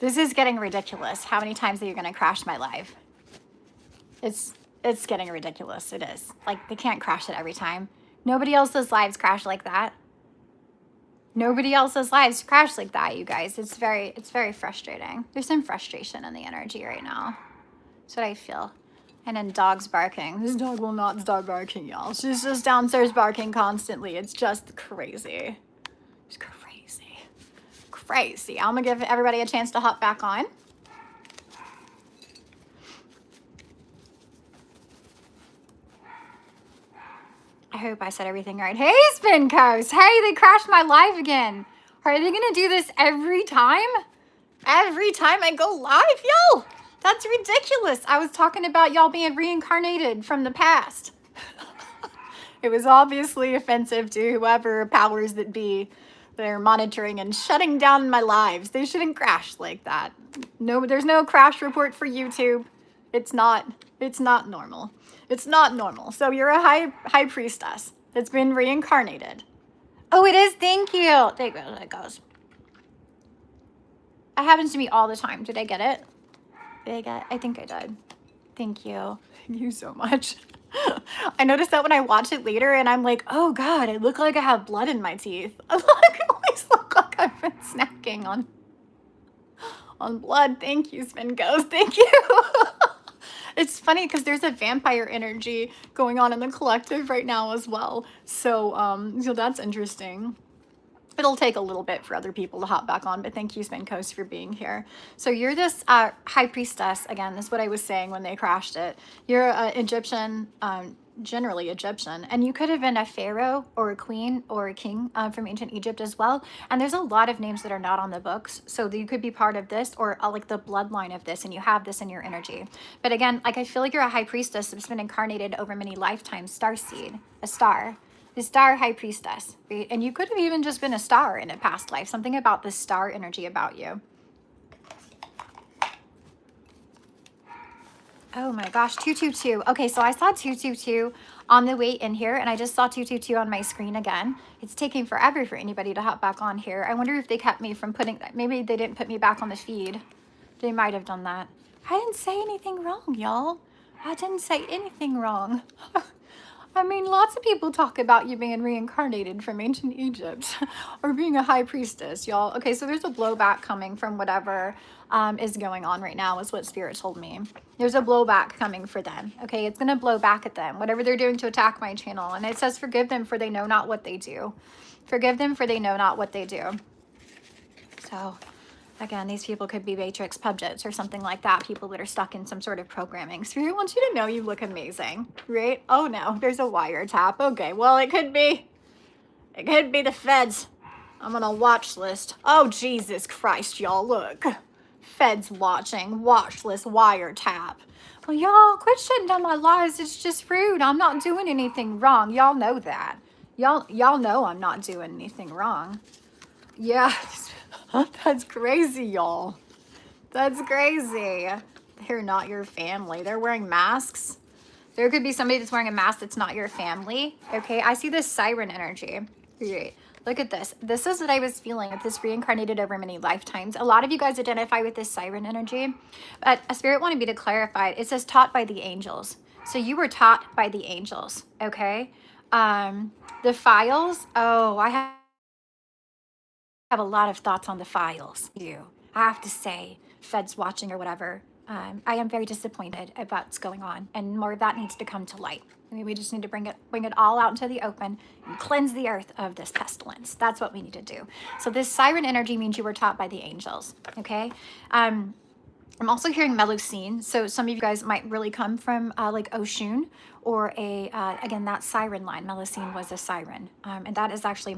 This is getting ridiculous. How many times are you going to crash my live? It's getting ridiculous. It is. Like, they can't crash it every time. Nobody else's lives crash like that. Nobody else's lives crash like that, you guys. It's very frustrating. There's some frustration in the energy right now. That's what I feel. And then dogs barking. This dog will not stop barking, y'all. She's just downstairs barking constantly. It's just crazy. It's crazy. Crazy. I'm gonna give everybody a chance to hop back on. I hope I said everything right. Hey, Spin Coast. Hey, they crashed my live again. Are they gonna do this every time? Every time I go live, y'all? That's ridiculous. I was talking about y'all being reincarnated from the past. It was obviously offensive to whoever powers that be that are monitoring and shutting down my lives. They shouldn't crash like that. No, there's no crash report for YouTube. It's not normal. It's not normal. So you're a high priestess that's been reincarnated. Oh, it is. Thank you. There it goes. It happens to me all the time. Did I get it? I think I did. Thank you. Thank you so much. I noticed that when I watch it later and I'm like, oh God, I look like I have blood in my teeth. I always look like I've been snacking on blood. Thank you, Spin Goes. Thank you. It's funny because there's a vampire energy going on in the collective right now as well. So, so that's interesting. It'll take a little bit for other people to hop back on, but thank you, Spin Coast, for being here. So you're this high priestess. Again, that's what I was saying when they crashed it. You're an Egyptian, generally Egyptian, and you could have been a pharaoh or a queen or a king from ancient Egypt as well. And there's a lot of names that are not on the books, so you could be part of this or like the bloodline of this, and you have this in your energy. But again, like I feel like you're a high priestess that's been incarnated over many lifetimes, starseed, a star. The star high priestess, right? And you could have even just been a star in a past life. Something about the star energy about you. Oh my gosh, 222. Okay, so I saw 222 on the way in here, and I just saw 222 on my screen again. It's taking forever for anybody to hop back on here. I wonder if they kept me from putting, maybe they didn't put me back on the feed. They might have done that. I didn't say anything wrong, y'all. I didn't say anything wrong. I mean, lots of people talk about you being reincarnated from ancient Egypt or being a high priestess, y'all. Okay, so there's a blowback coming from whatever is going on right now is what Spirit told me. There's a blowback coming for them, okay? It's going to blow back at them, whatever they're doing to attack my channel. And it says, forgive them for they know not what they do. Forgive them for they know not what they do. So... again, these people could be Matrix puppets or something like that. People that are stuck in some sort of programming. Spirit wants you to know you look amazing, right? Oh no, there's a wiretap. Okay, well, it could be the feds. I'm on a watch list. Oh, Jesus Christ, y'all, look. Feds watching, watch list, wiretap. Well, y'all, quit shutting down my lives. It's just rude. I'm not doing anything wrong. Y'all know that. Y'all know I'm not doing anything wrong. Yeah. That's crazy, y'all. That's crazy. They're not your family. They're wearing masks. There could be somebody that's wearing a mask that's not your family. Okay, I see this siren energy. Great. Look at this. This is what I was feeling with this reincarnated over many lifetimes. A lot of you guys identify with this siren energy, but a spirit wanted me to clarify. It says taught by the angels. So you were taught by the angels, okay? The files, oh, I have a lot of thoughts on the files. I have to say, feds watching or whatever, I am very disappointed about what's going on, and more of that needs to come to light. I mean, we just need to bring it all out into the open and cleanse the earth of this pestilence. That's what we need to do. So this siren energy means you were taught by the angels, okay? I'm also hearing Melusine, so some of you guys might really come from like Oshun or again, that siren line. Melusine was a siren, and that is actually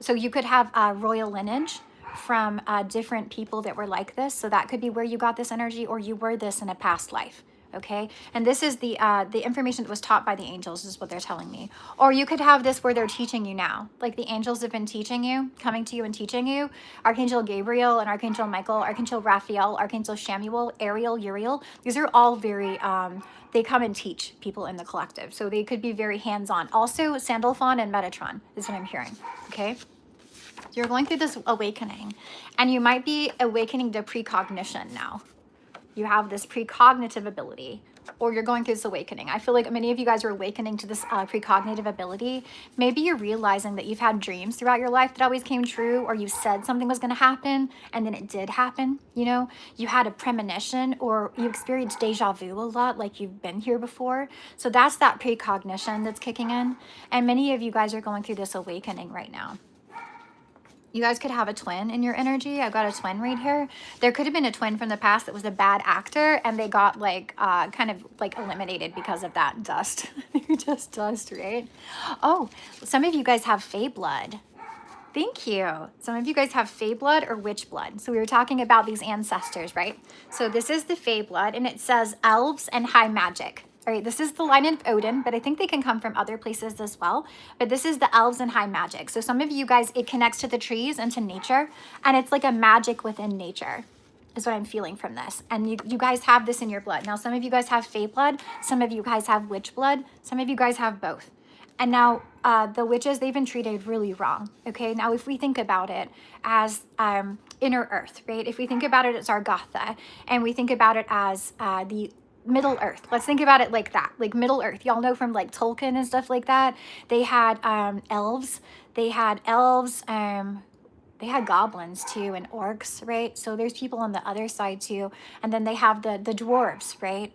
so you could have royal lineage from different people that were like this. So that could be where you got this energy, or you were this in a past life. Okay, and this is the information that was taught by the angels is what they're telling me. Or you could have this where they're teaching you now, like the angels have been teaching you, coming to you and teaching you. Archangel Gabriel and Archangel Michael, Archangel Raphael, Archangel Shamuel, Ariel, Uriel. These are all very they come and teach people in the collective, so they could be very hands-on. Also, Sandalphon and Metatron is what I'm hearing. Okay. You're going through this awakening, and you might be awakening to precognition now. You have this precognitive ability, or you're going through this awakening. I feel like many of you guys are awakening to this precognitive ability. Maybe you're realizing that you've had dreams throughout your life that always came true, or you said something was going to happen and then it did happen. You know, you had a premonition, or you experienced deja vu a lot, like you've been here before. So that's that precognition that's kicking in. And many of you guys are going through this awakening right now. You guys could have a twin in your energy. I've got a twin right here. There could have been a twin from the past that was a bad actor, and they got like kind of like eliminated because of that dust. They're just dust, right? Oh, some of you guys have fae blood. Thank you. Some of you guys have fae blood or witch blood. So we were talking about these ancestors, right? So this is the fae blood, and it says elves and high magic. All right, this is the line of Odin, but I think they can come from other places as well. But this is the elves and high magic. So some of you guys, it connects to the trees and to nature, and it's like a magic within nature is what I'm feeling from this. And you guys have this in your blood. Now, some of you guys have fae blood. Some of you guys have witch blood. Some of you guys have both. And now the witches, they've been treated really wrong. Okay, now if we think about it as inner earth, right? If we think about it as Argatha, and we think about it as the Middle Earth. Let's think about it like that, like Middle Earth. Y'all know from like Tolkien and stuff like that. They had elves. They had elves. They had goblins too, and orcs, right? So there's people on the other side too. And then they have the dwarves, right?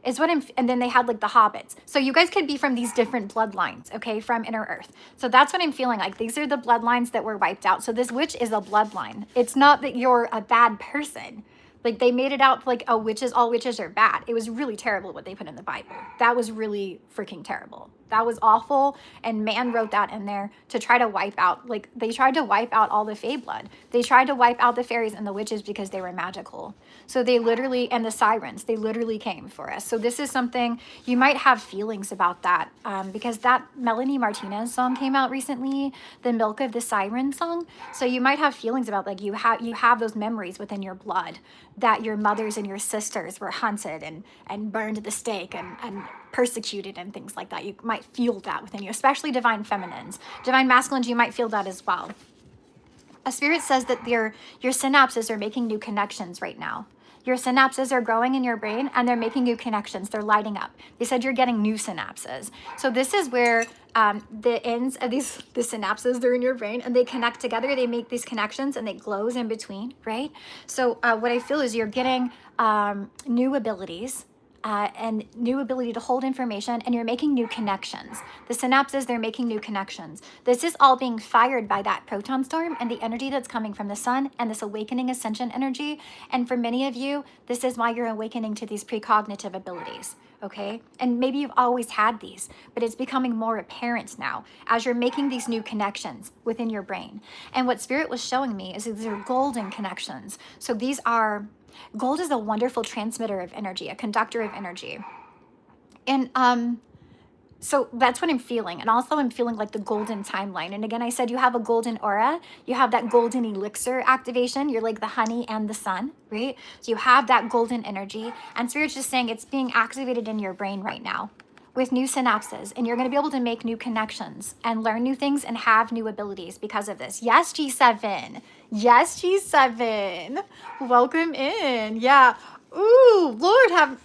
Is what I'm, and then they had like the hobbits. So you guys could be from these different bloodlines, okay, from inner earth. So that's what I'm feeling like. These are the bloodlines that were wiped out. So this witch is a bloodline. It's not that you're a bad person. Like they made it out like, oh, witches, all witches are bad. It was really terrible what they put in the Bible. That was really freaking terrible. That was awful. And man wrote that in there to try to wipe out, like they tried to wipe out all the fae blood. They tried to wipe out the fairies and the witches because they were magical. So they literally, and the sirens, they literally came for us. So this is something you might have feelings about that because that Melanie Martinez song came out recently, the Milk of the Siren song. So you might have feelings about like you have those memories within your blood that your mothers and your sisters were hunted and burned at the stake and persecuted and things like that. You might feel that within you, especially divine feminines. Divine masculines, you might feel that as well. A spirit says that your synapses are making new connections right now. Your synapses are growing in your brain and they're making new connections. They're lighting up. They said you're getting new synapses. So this is where the ends of the synapses, they're in your brain and they connect together. They make these connections and they glows in between, right? So what I feel is you're getting new abilities. And new ability to hold information, and you're making new connections. The synapses, they're making new connections. This is all being fired by that proton storm and the energy that's coming from the sun and this awakening ascension energy. And for many of you, this is why you're awakening to these precognitive abilities, okay? And maybe you've always had these, but it's becoming more apparent now as you're making these new connections within your brain. And what Spirit was showing me is these are golden connections. So these are... Gold is a wonderful transmitter of energy, a conductor of energy. And so that's what I'm feeling. And also I'm feeling like the golden timeline. And again, I said you have a golden aura. You have that golden elixir activation. You're like the honey and the sun, right? So you have that golden energy. And Spirit's just saying it's being activated in your brain right now with new synapses. And you're going to be able to make new connections and learn new things and have new abilities because of this. Yes, G7. Yes, G7. Welcome in. Yeah. Ooh, Lord, have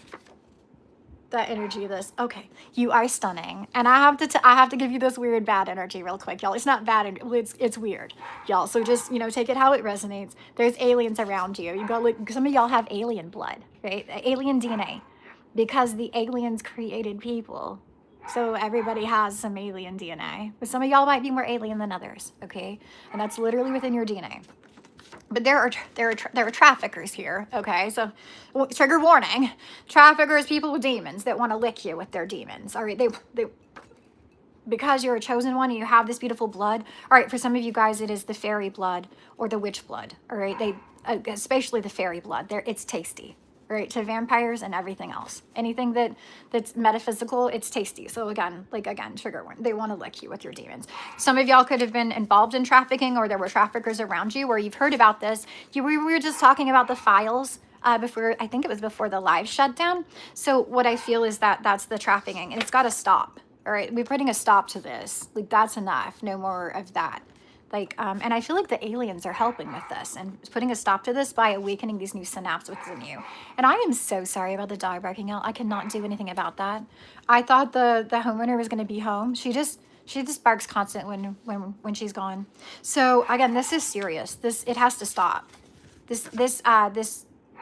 that energy of this. Okay, you are stunning. And I have to give you this weird bad energy real quick, y'all. It's not bad, it's weird, y'all. So just, you know, take it how it resonates. There's aliens around you. You got like some of y'all have alien blood, right? Alien DNA. Because the aliens created people. So everybody has some alien DNA. But some of y'all might be more alien than others, okay? And that's literally within your DNA. But there are traffickers here, okay? So trigger warning. Traffickers, people with demons that want to lick you with their demons. All right, they because you're a chosen one and you have this beautiful blood. All right, for some of you guys, it is the fairy blood or the witch blood. All right, especially the fairy blood. It's tasty. Right, to vampires and everything else. Anything that's metaphysical, it's tasty. So again, trigger warning. They want to lick you with your demons. Some of y'all could have been involved in trafficking, or there were traffickers around you, or you've heard about this. We were just talking about the files before. I think it was before the live shutdown. So what I feel is that that's the trafficking, and it's got to stop. All right, we're putting a stop to this. Like that's enough. No more of that. And I feel like the aliens are helping with this and putting a stop to this by awakening these new synapses within you. And I am so sorry about the dog barking out. I cannot do anything about that. I thought the homeowner was going to be home. She just barks constant when she's gone. So again, this is serious. It has to stop. This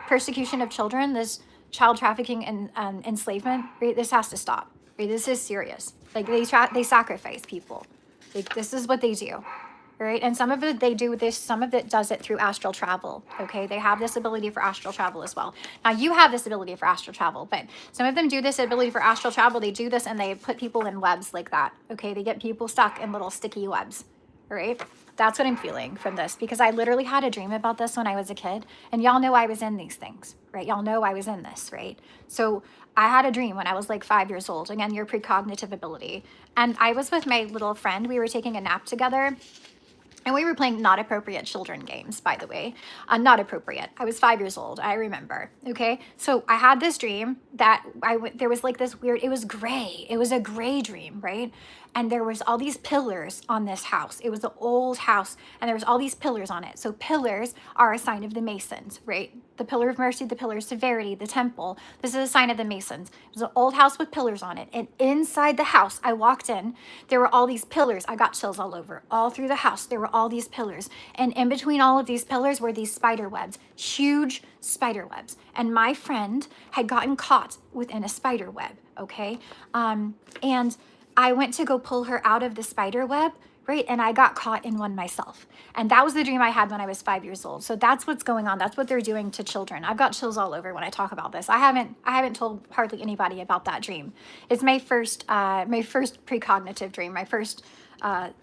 persecution of children, this child trafficking and enslavement, right? This has to stop. Right? This is serious. Like they sacrifice people. Like this is what they do. Right? And some of it they do this, some of it does it through astral travel. Okay, they have this ability for astral travel as well. Now you have this ability for astral travel, but some of them do this ability for astral travel. They do this and they put people in webs like that. Okay, they get people stuck in little sticky webs. All right, that's what I'm feeling from this, because I literally had a dream about this when I was a kid, and y'all know I was in these things, right? Y'all know I was in this, right? So I had a dream when I was like 5 years old. Again, your precognitive ability. And I was with my little friend. We were taking a nap together. And we were playing not appropriate children games, by the way. Not appropriate. I was 5 years old, I remember. Okay, so I had this dream that there was like this weird, it was gray. It was a gray dream, right? And there was all these pillars on this house. It was an old house, and there was all these pillars on it. So pillars are a sign of the Masons, right? The pillar of mercy, the pillar of severity, the temple. This is a sign of the Masons. It was an old house with pillars on it. And inside the house, I walked in, there were all these pillars. I got chills all over. All through the house, there were all these pillars. And in between all of these pillars were these spider webs, huge spider webs. And my friend had gotten caught within a spider web, okay? And I went to go pull her out of the spider web, right? And I got caught in one myself. And that was the dream I had when I was 5 years old. So that's what's going on. That's what they're doing to children. I've got chills all over when I talk about this. I haven't told hardly anybody about that dream. It's my first precognitive dream, my first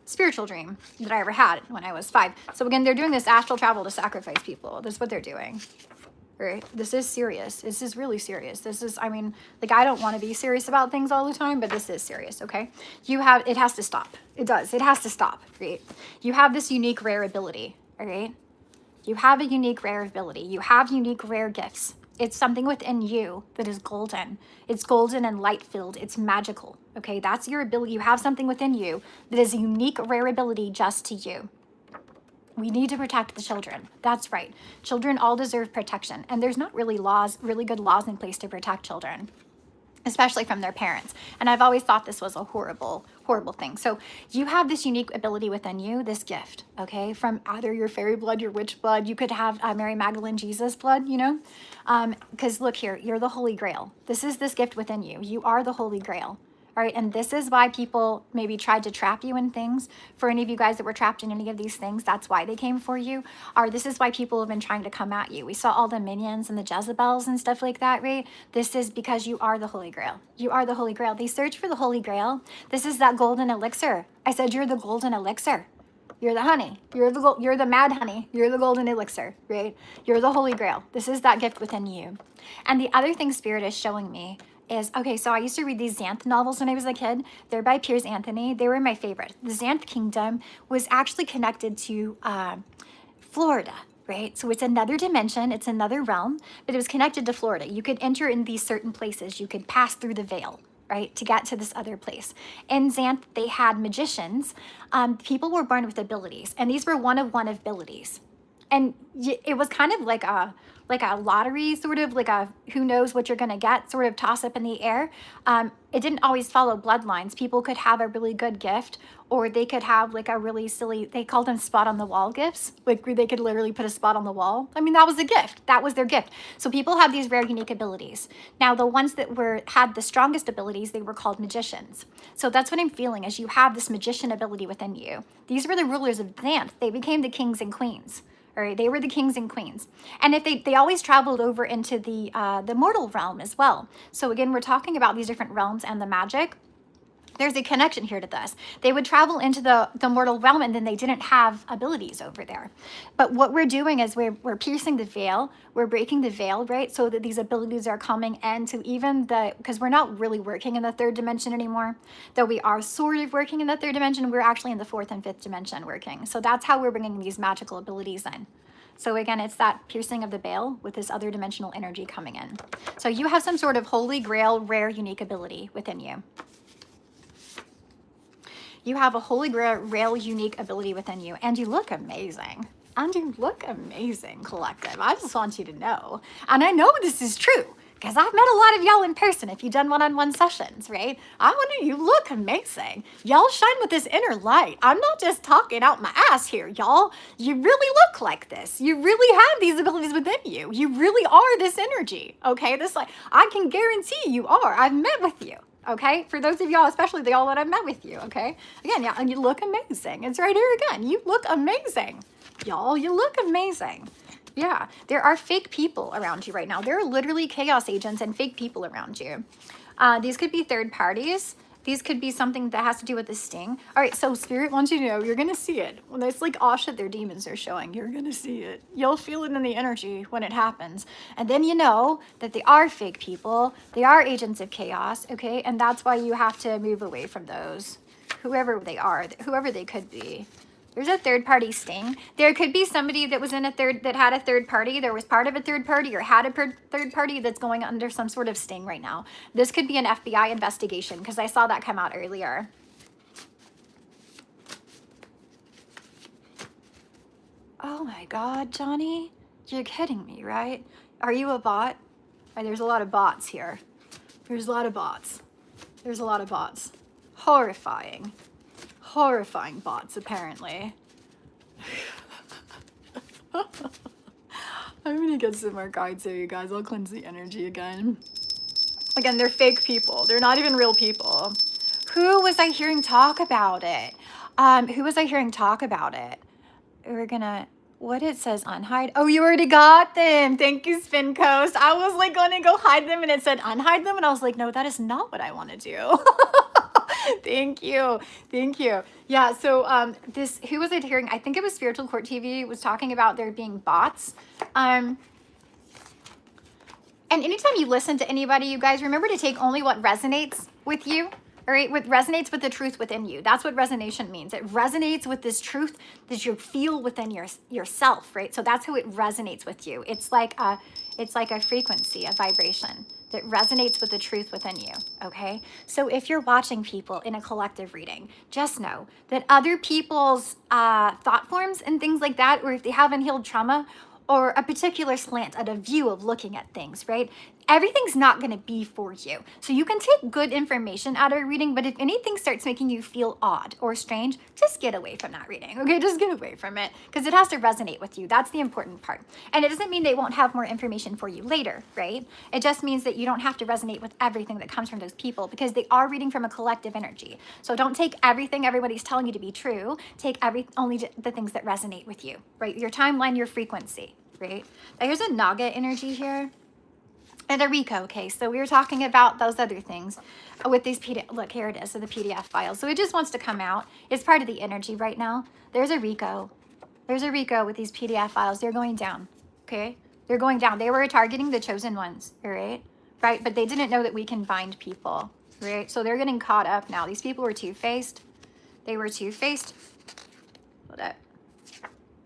spiritual dream that I ever had when I was 5. So again, they're doing this astral travel to sacrifice people. That's what they're doing. Right? This is serious. This is really serious. This is, I mean, like, I don't want to be serious about things all the time, but this is serious, okay? It has to stop. It does. It has to stop, right? You have this unique, rare ability, all right? You have a unique, rare ability. You have unique, rare gifts. It's something within you that is golden. It's golden and light-filled. It's magical, okay? That's your ability. You have something within you that is a unique, rare ability just to you. We need to protect the children. That's right. Children all deserve protection. And there's not really really good laws in place to protect children, especially from their parents. And I've always thought this was a horrible, horrible thing. So you have this unique ability within you, this gift, okay, from either your fairy blood, your witch blood. You could have Mary Magdalene, Jesus blood, you know, because look here, you're the Holy Grail. This is this gift within you. You are the Holy Grail. All right, and this is why people maybe tried to trap you in things. For any of you guys that were trapped in any of these things, that's why they came for you. Or this is why people have been trying to come at you. We saw all the minions and the Jezebels and stuff like that, right? This is because you are the Holy Grail. You are the Holy Grail. They search for the Holy Grail. This is that golden elixir. I said you're the golden elixir. You're the honey. You're the mad honey. You're the golden elixir, right? You're the Holy Grail. This is that gift within you. And the other thing Spirit is showing me is, okay, so I used to read these Xanth novels when I was a kid. They're by Piers Anthony. They were my favorite. The Xanth Kingdom was actually connected to Florida, right? So it's another dimension, it's another realm, but it was connected to Florida. You could enter in these certain places. You could pass through the veil, right, to get to this other place. In Xanth, they had magicians. People were born with abilities, and these were one-of-one abilities. And it was kind of like a lottery, sort of like a who knows what you're going to get sort of toss up in the air. It didn't always follow bloodlines. People could have a really good gift, or they could have like a really silly, they called them spot on the wall gifts. Like they could literally put a spot on the wall. I mean, that was a gift. That was their gift. So people have these rare, unique abilities. Now, the ones that had the strongest abilities, they were called magicians. So that's what I'm feeling, is you have this magician ability within you. These were the rulers of Xanth. They became the kings and queens. All right, they were the kings and queens. And if they always traveled over into the mortal realm as well. So again, we're talking about these different realms and the magic. There's a connection here to this. They would travel into the mortal realm, and then they didn't have abilities over there. But what we're doing is we're piercing the veil. We're breaking the veil, right? So that these abilities are coming into even because we're not really working in the third dimension anymore. Though we are sort of working in the third dimension, we're actually in the fourth and fifth dimension working. So that's how we're bringing these magical abilities in. So again, it's that piercing of the veil with this other dimensional energy coming in. So you have some sort of holy grail, rare, unique ability within you. You have a holy grail unique ability within you, and you look amazing. And you look amazing, collective. I just want you to know. And I know this is true because I've met a lot of y'all in person if you've done one-on-one sessions, right? I wonder, you look amazing. Y'all shine with this inner light. I'm not just talking out my ass here, y'all. You really look like this. You really have these abilities within you. You really are this energy, okay? This, like, I can guarantee you are. I've met with you. Okay, for those of y'all, especially the y'all that I've met with you, okay? Again, yeah, and you look amazing. It's right here again. You look amazing. Y'all, you look amazing. Yeah, there are fake people around you right now. There are literally chaos agents and fake people around you. These could be third parties. These could be something that has to do with the sting. All right, so Spirit wants you to know, you're going to see it. When it's like, oh shit, their demons are showing, you're going to see it. You'll feel it in the energy when it happens. And then you know that they are fake people. They are agents of chaos, okay? And that's why you have to move away from those, whoever they are, whoever they could be. There's a third party sting. There could be somebody that was in that had a third party. There was part of a third party or had a third party that's going under some sort of sting right now. This could be an FBI investigation because I saw that come out earlier. Oh my God, Johnny, you're kidding me, right? Are you a bot? There's a lot of bots here. There's a lot of bots. There's a lot of bots. Horrifying. Horrifying bots, apparently. I'm gonna get some more cards here, you guys. I'll cleanse the energy again. Again, they're fake people. They're not even real people. Who was I hearing talk about it? Who was I hearing talk about it? We're gonna, what it says unhide. Oh, you already got them. Thank you, Spin Coast. I was like going to go hide them and it said unhide them. And I was like, no, that is not what I want to do. Thank you. Thank you. Yeah. So who was it hearing? I think it was Spiritual Court TV was talking about there being bots. And anytime you listen to anybody, you guys remember to take only what resonates with you. All right, what resonates with the truth within you. That's what resonation means. It resonates with this truth that you feel within yourself, right? So that's how it resonates with you. It's like a frequency, a vibration that resonates with the truth within you, okay? So if you're watching people in a collective reading, just know that other people's thought forms and things like that, or if they have unhealed trauma, or a particular slant at a view of looking at things, right? Everything's not going to be for you. So you can take good information out of a reading, but if anything starts making you feel odd or strange, just get away from that reading, okay? Just get away from it because it has to resonate with you. That's the important part. And it doesn't mean they won't have more information for you later, right? It just means that you don't have to resonate with everything that comes from those people because they are reading from a collective energy. So don't take everything everybody's telling you to be true. Take only the things that resonate with you, right? Your timeline, your frequency. Right? Now here's a Naga energy here and a Rico. Okay, so we were talking about those other things with these PDF. Look, here it is, so the PDF files. So it just wants to come out. It's part of the energy right now. There's a Rico. There's a Rico with these PDF files. They're going down. Okay, they're going down. They were targeting the chosen ones. All right, right, but they didn't know that we can bind people. Right, so they're getting caught up now. These people were two-faced. They were two-faced. Hold up.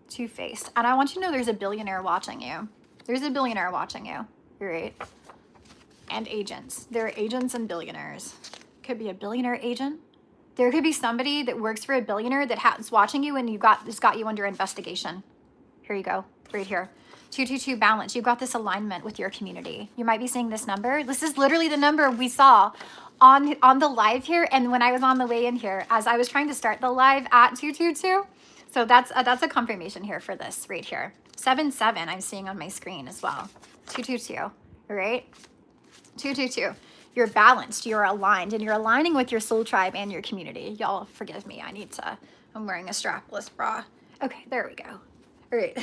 Two-faced. And I want you to know there's a billionaire watching you. There's a billionaire watching you. Right? And agents. There are agents and billionaires. Could be a billionaire agent. There could be somebody that works for a billionaire that is watching you and it's got you under investigation. Here you go. Right here. 222 balance. You've got this alignment with your community. You might be seeing this number. This is literally the number we saw on the live here. And when I was on the way in here, as I was trying to start the live at 222, so that's a confirmation here for this right here. 77 I'm seeing on my screen as well. 222, all right? 222. You're balanced, you're aligned, and you're aligning with your soul tribe and your community. Y'all forgive me, I'm wearing a strapless bra. Okay, there we go. All right,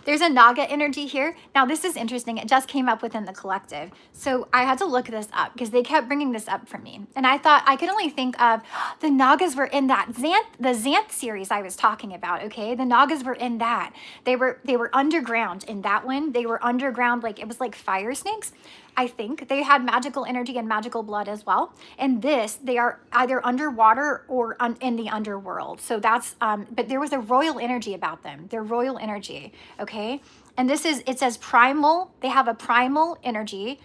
there's a Naga energy here. Now this is interesting. It just came up within the collective. So I had to look this up because they kept bringing this up for me. And I thought I could only think of the Nagas were in that the Xanth series I was talking about, okay? The Nagas were in that. They were underground in that one. They were underground, like it was like fire snakes. I think they had magical energy and magical blood as well. And this, they are either underwater or in the underworld. So that's, but there was a royal energy about them. They're royal energy, okay? And this is, it says primal. They have a primal energy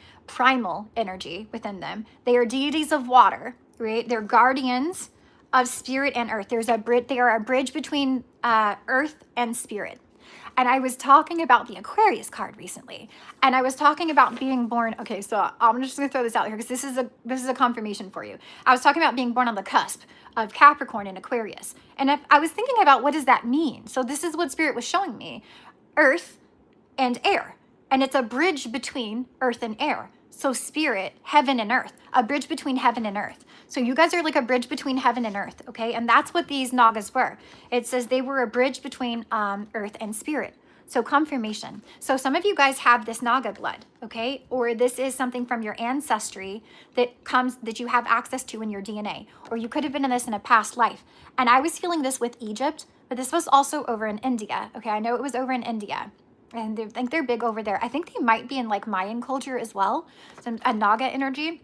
within them. They are deities of water, right? They're guardians of spirit and earth. They are a bridge between earth and spirit. And I was talking about the Aquarius card recently, and I was talking about being born. Okay, so I'm just gonna throw this out here because this is a confirmation for you. I was talking about being born on the cusp of Capricorn and Aquarius, and I was thinking about what does that mean. So this is what Spirit was showing me: earth and air, and it's a bridge between earth and air. So spirit, heaven and earth, a bridge between heaven and earth. So you guys are like a bridge between heaven and earth, okay? And that's what these Nagas were. It says they were a bridge between earth and spirit. So confirmation. So some of you guys have this Naga blood, okay? Or this is something from your ancestry that you have access to in your DNA. Or you could have been in this in a past life. And I was feeling this with Egypt, but this was also over in India, okay? I know it was over in India. And I think they're big over there. I think they might be in like Mayan culture as well. So a Naga energy.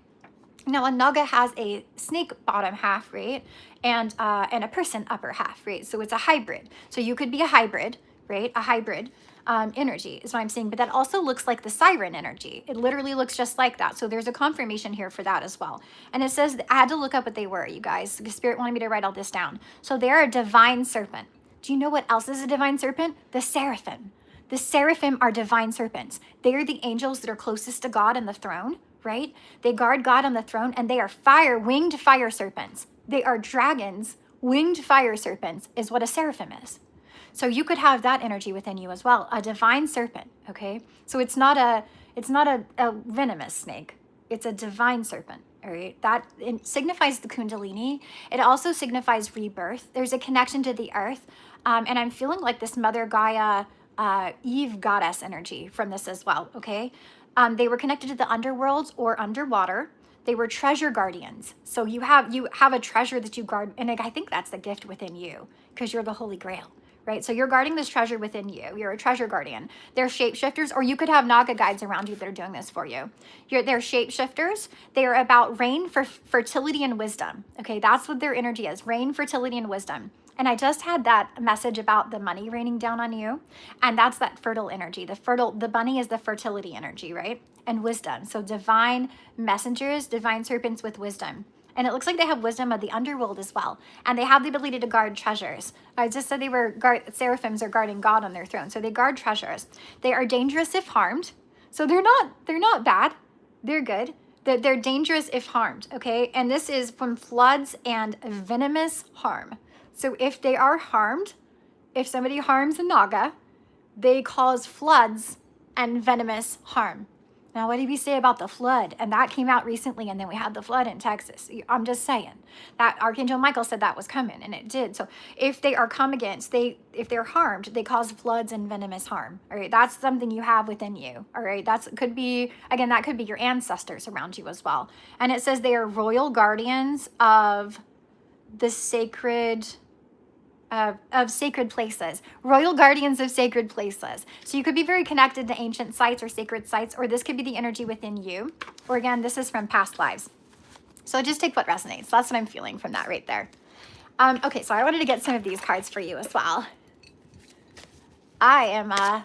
Now a Naga has a snake bottom half, right? And a person upper half, right? So it's a hybrid. So you could be a hybrid, right? A hybrid energy is what I'm saying. But that also looks like the siren energy. It literally looks just like that. So there's a confirmation here for that as well. And it says, I had to look up what they were, you guys. The Spirit wanted me to write all this down. So they're a divine serpent. Do you know what else is a divine serpent? The seraphim. The seraphim are divine serpents. They are the angels that are closest to God and the throne, right? They guard God on the throne, and they are winged fire serpents. They are dragons. Winged fire serpents is what a seraphim is. So you could have that energy within you as well, a divine serpent, okay? So it's not a venomous snake. It's a divine serpent, all right? That it signifies the Kundalini. It also signifies rebirth. There's a connection to the earth, and I'm feeling like this Mother Gaia, Eve goddess energy from this as well, okay? They were connected to the underworld or underwater. They were treasure guardians. So you have a treasure that you guard, and I think that's the gift within you because you're the Holy Grail, right? So you're guarding this treasure within you. You're a treasure guardian. They're shapeshifters, or you could have Naga guides around you that are doing this for you. They're shapeshifters. They are about rain for fertility and wisdom, okay? That's what their energy is, rain, fertility, and wisdom. And I just had that message about the money raining down on you. And that's that fertile energy. The bunny is the fertility energy, right? And wisdom. So divine messengers, divine serpents with wisdom. And it looks like they have wisdom of the underworld as well. And they have the ability to guard treasures. I just said seraphims are guarding God on their throne. So they guard treasures. They are dangerous if harmed. So they're not bad. They're good. They're dangerous if harmed, okay? And this is from floods and venomous harm. So if they are harmed, if somebody harms a Naga, they cause floods and venomous harm. Now, what did we say about the flood? And that came out recently, and then we had the flood in Texas. I'm just saying that Archangel Michael said that was coming, and it did. So if they are come against, if they're harmed, they cause floods and venomous harm. All right, that's something you have within you. All right, that could be your ancestors around you as well. And it says they are royal guardians of the sacred of sacred places, royal guardians of sacred places. So you could be very connected to ancient sites or sacred sites, or this could be the energy within you. Or again, this is from past lives. So just take what resonates. That's what I'm feeling from that right there. Okay, so I wanted to get some of these cards for you as well. I am, well,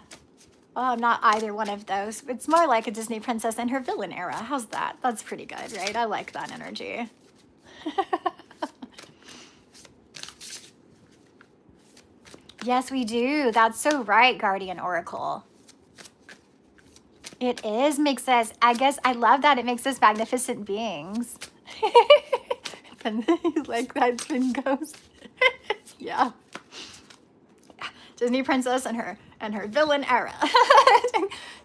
I'm not either one of those. It's more like a Disney princess in her villain era. How's that? That's pretty good, right? I like that energy. Yes, we do. That's so right, Guardian Oracle. It is, makes us, I guess, I love that. It makes us magnificent beings. Like that twin ghost. Yeah. Disney princess and her villain era.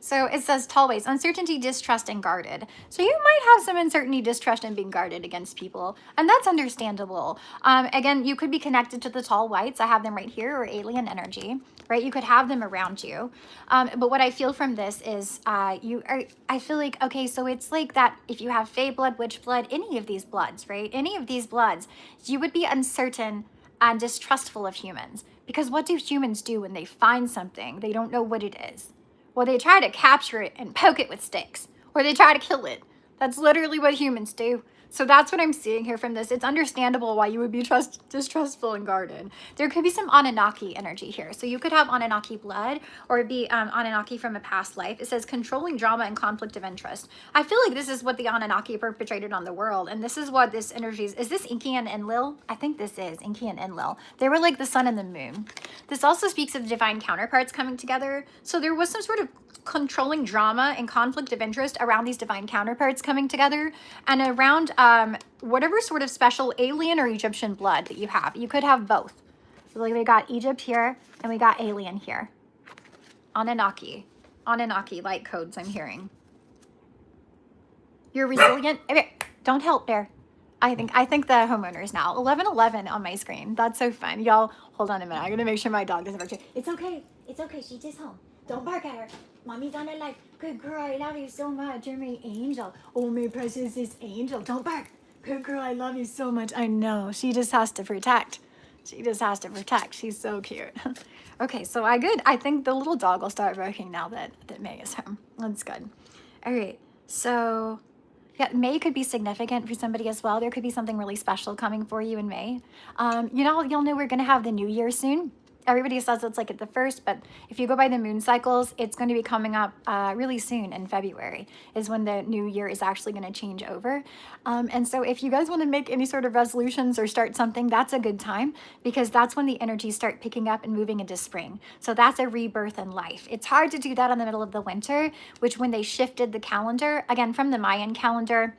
So it says tallways, uncertainty, distrust, and guarded. So you might have some uncertainty, distrust, and being guarded against people, and that's understandable. Again, you could be connected to the tall whites. I have them right here, or alien energy, right? You could have them around you. But what I feel from this is I feel like, okay, so it's like that if you have fae blood, witch blood, any of these bloods, right? Any of these bloods, you would be uncertain and distrustful of humans. Because what do humans do when they find something they don't know what it is? Well, they try to capture it and poke it with sticks, or they try to kill it. That's literally what humans do. So that's what I'm seeing here from this. It's understandable why you would be distrustful and guarded. There could be some Anunnaki energy here. So you could have Anunnaki blood or be Anunnaki from a past life. It says controlling drama and conflict of interest. I feel like this is what the Anunnaki perpetrated on the world. And this is what this energy is. Is this Inky and Enlil? I think this is Inky and Enlil. They were like the sun and the moon. This also speaks of divine counterparts coming together. So there was some sort of controlling drama and conflict of interest around these divine counterparts coming together and around whatever sort of special alien or Egyptian blood that you have. You could have both. So like we got Egypt here and we got alien here. Anunnaki light codes I'm hearing. You're resilient. Okay, don't help there. I think the homeowners now. 1111 on my screen. That's so fun. Y'all, hold on a minute. I'm going to make sure my dog doesn't bark. It's okay. It's okay. She's just home. Don't bark at her. Mommy's on her life. Good girl. I love you so much. You're my angel. Oh, my precious is angel. Don't bark. Good girl. I love you so much. I know. She just has to protect. She's so cute. Okay, so I think the little dog will start barking now that May is home. That's good. All right. So yeah, May could be significant for somebody as well. There could be something really special coming for you in May. You'll know we're going to have the new year soon. Everybody says it's like at the first, but if you go by the moon cycles, it's going to be coming up really soon in February is when the new year is actually going to change over. And so if you guys want to make any sort of resolutions or start something, that's a good time because that's when the energies start picking up and moving into spring. So that's a rebirth in life. It's hard to do that in the middle of the winter, which when they shifted the calendar, again, from the Mayan calendar,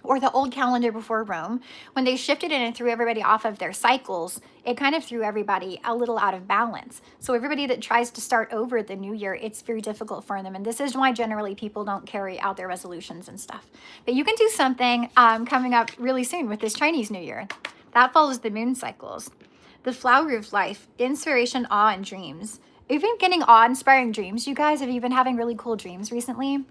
or the old calendar before Rome, when they shifted it and threw everybody off of their cycles, it kind of threw everybody a little out of balance. So everybody that tries to start over the new year, it's very difficult for them. And this is why generally people don't carry out their resolutions and stuff. But you can do something coming up really soon with this Chinese New Year. That follows the moon cycles. The flower of life, inspiration, awe, and dreams. You've been getting awe-inspiring dreams, you guys. Have you been having really cool dreams recently?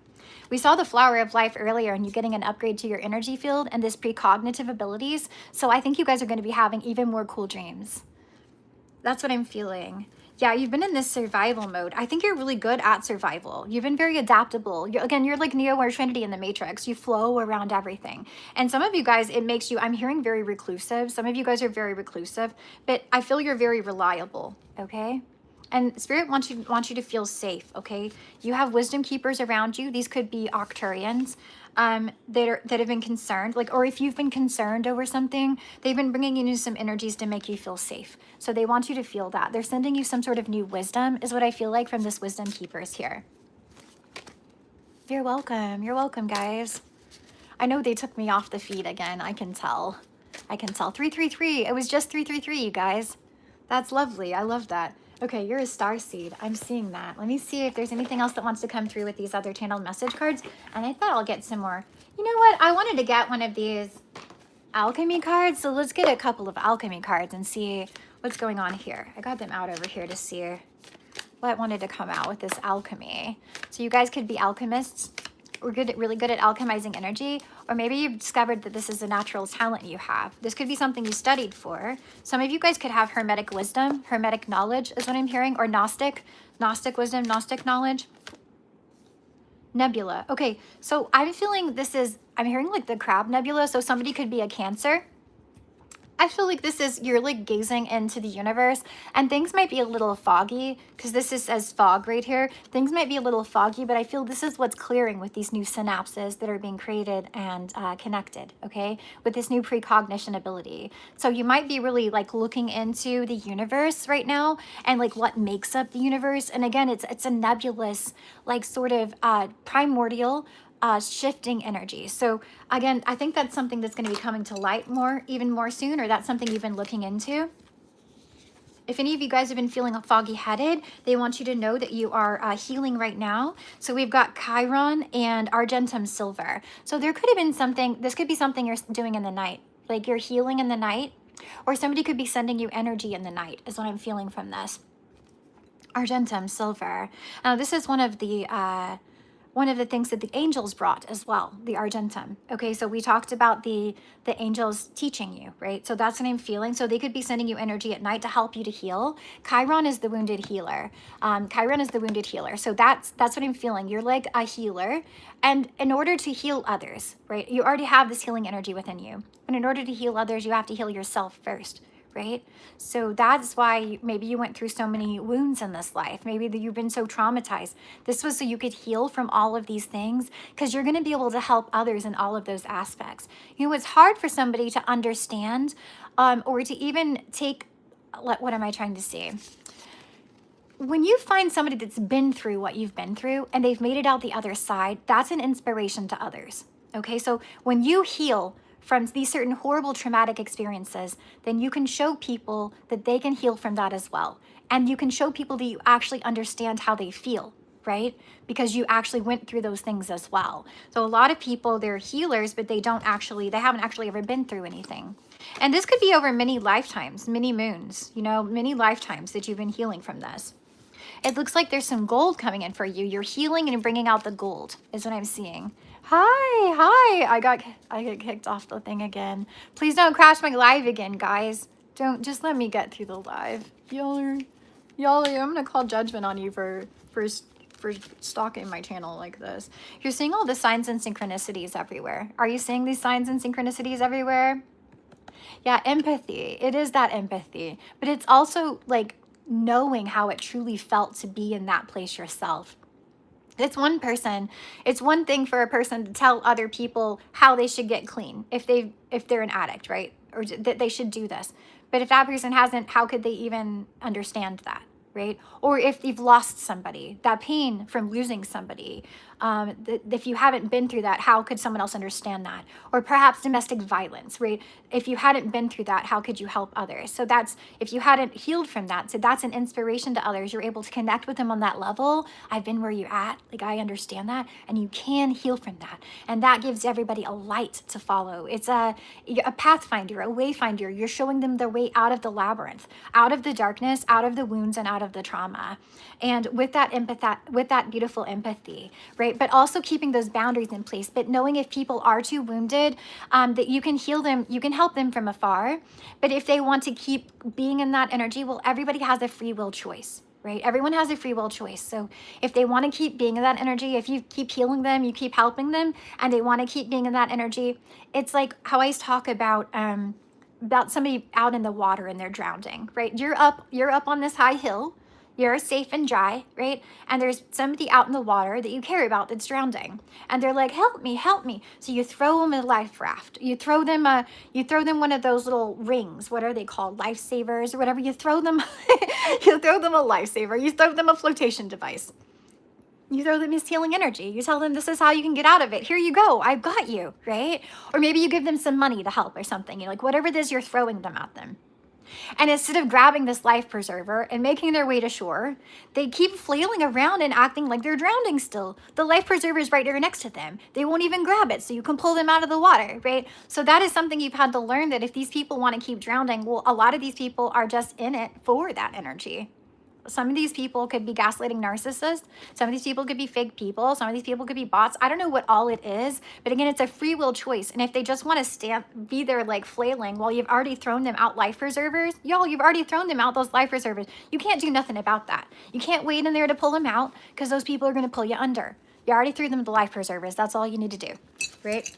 We saw the flower of life earlier and you getting an upgrade to your energy field and this precognitive abilities. So I think you guys are going to be having even more cool dreams. That's what I'm feeling. Yeah, you've been in this survival mode. I think you're really good at survival. You've been very adaptable. You're like Neo or Trinity in the Matrix. You flow around everything. And some of you guys, it makes you, I'm hearing very reclusive. Some of you guys are very reclusive, but I feel you're very reliable, okay? And Spirit wants you to feel safe, okay? You have wisdom keepers around you. These could be Octurians that have been concerned, or if you've been concerned over something, they've been bringing you some energies to make you feel safe. So they want you to feel that. They're sending you some sort of new wisdom is what I feel like from this wisdom keepers here. You're welcome. You're welcome, guys. I know they took me off the feed again. I can tell. 333. It was just 333, you guys. That's lovely. I love that. Okay, you're a starseed. I'm seeing that. Let me see if there's anything else that wants to come through with these other channeled message cards. And I thought I'll get some more. You know what? I wanted to get one of these alchemy cards. So let's get a couple of alchemy cards and see what's going on here. I got them out over here to see what wanted to come out with this alchemy. So you guys could be alchemists. We're really good at alchemizing energy, or maybe you've discovered that this is a natural talent you have. This could be something you studied for. Some of you guys could have hermetic wisdom, hermetic knowledge is what I'm hearing, or Gnostic wisdom, Gnostic knowledge. Nebula. Okay, so I'm feeling I'm hearing like the crab nebula, so somebody could be a Cancer. I feel like you're like gazing into the universe and things might be a little foggy because this says fog right here. Things might be a little foggy, but I feel this is what's clearing with these new synapses that are being created and connected, okay, with this new precognition ability. So you might be really like looking into the universe right now and like what makes up the universe. And again, it's a nebulous, like sort of primordial, shifting energy. So again, I think that's something that's going to be coming to light even more soon, or that's something you've been looking into. If any of you guys have been feeling foggy headed, they want you to know that you are healing right now. So we've got Chiron and Argentum Silver. So there could have been this could be something you're doing in the night, like you're healing in the night, or somebody could be sending you energy in the night is what I'm feeling from this. Argentum Silver. Now this is one of the one of the things that the angels brought as well, the Argentum. Okay, so we talked about the angels teaching you, right? So that's what I'm feeling. So they could be sending you energy at night to help you to heal. Chiron is the wounded healer. Chiron is the wounded healer. So that's what I'm feeling. You're like a healer, and in order to heal others, right? You already have this healing energy within you, and in order to heal others, you have to heal yourself first. Right? So that's why maybe you went through so many wounds in this life. Maybe that you've been so traumatized. This was so you could heal from all of these things, because you're going to be able to help others in all of those aspects. You know, it's hard for somebody to understand or to even take, what am I trying to say? When you find somebody that's been through what you've been through and they've made it out the other side, that's an inspiration to others. Okay, so when you heal from these certain horrible traumatic experiences, then you can show people that they can heal from that as well. And you can show people that you actually understand how they feel, right? Because you actually went through those things as well. So a lot of people, they're healers, but they haven't actually ever been through anything. And this could be over many lifetimes, many moons, you know, many lifetimes that you've been healing from this. It looks like there's some gold coming in for you. You're healing and bringing out the gold is what I'm seeing. Hi. I got kicked off the thing again. Please don't crash my live again, guys. Just let me get through the live. Y'all, I'm gonna call judgment on you for stalking my channel like this. You're seeing all the signs and synchronicities everywhere. Are you seeing these signs and synchronicities everywhere? Yeah, empathy. It is that empathy, but it's also like knowing how it truly felt to be in that place yourself. It's one thing for a person to tell other people how they should get clean if they're an addict, right? Or that they should do this. But if that person hasn't, how could they even understand that, right? Or if you've lost somebody, that pain from losing somebody, if you haven't been through that, how could someone else understand that? Or perhaps domestic violence, right? If you hadn't been through that, how could you help others? So that's, if you hadn't healed from that, so that's an inspiration to others. You're able to connect with them on that level. I've been where you're at, like I understand that, and you can heal from that. And that gives everybody a light to follow. It's a pathfinder, a wayfinder. You're showing them their way out of the labyrinth, out of the darkness, out of the wounds, and out of the trauma. And with that beautiful empathy, right? But also keeping those boundaries in place, but knowing if people are too wounded, that you can heal them, you can help them from afar. But if they want to keep being in that energy, well, everybody has a free will choice, right? Everyone has a free will choice. So if they want to keep being in that energy, if you keep healing them, you keep helping them, and they want to keep being in that energy, it's like how I talk about somebody out in the water and they're drowning, right? You're up on this high hill. You're safe and dry, right? And there's somebody out in the water that you care about that's drowning. And they're like, help me, help me. So you throw them a life raft. You throw them one of those little rings. What are they called? Lifesavers or whatever. You throw them, you throw them a lifesaver. You throw them a flotation device. You throw them this healing energy. You tell them this is how you can get out of it. Here you go. I've got you, right? Or maybe you give them some money to help or something. You're like, whatever it is, you're throwing them at them. And instead of grabbing this life preserver and making their way to shore, they keep flailing around and acting like they're drowning still. The life preserver is right there next to them. They won't even grab it, so you can pull them out of the water, right? So that is something you've had to learn, that if these people want to keep drowning, well, a lot of these people are just in it for that energy. Some of these people could be gaslighting narcissists. Some of these people could be fake people. Some of these people could be bots. I don't know what all it is. But again, it's a free will choice. And if they just want to be there like flailing while you've already thrown them out life preservers, y'all, you've already thrown them out those life preservers. You can't do nothing about that. You can't wait in there to pull them out because those people are going to pull you under. You already threw them the life preservers. That's all you need to do, right?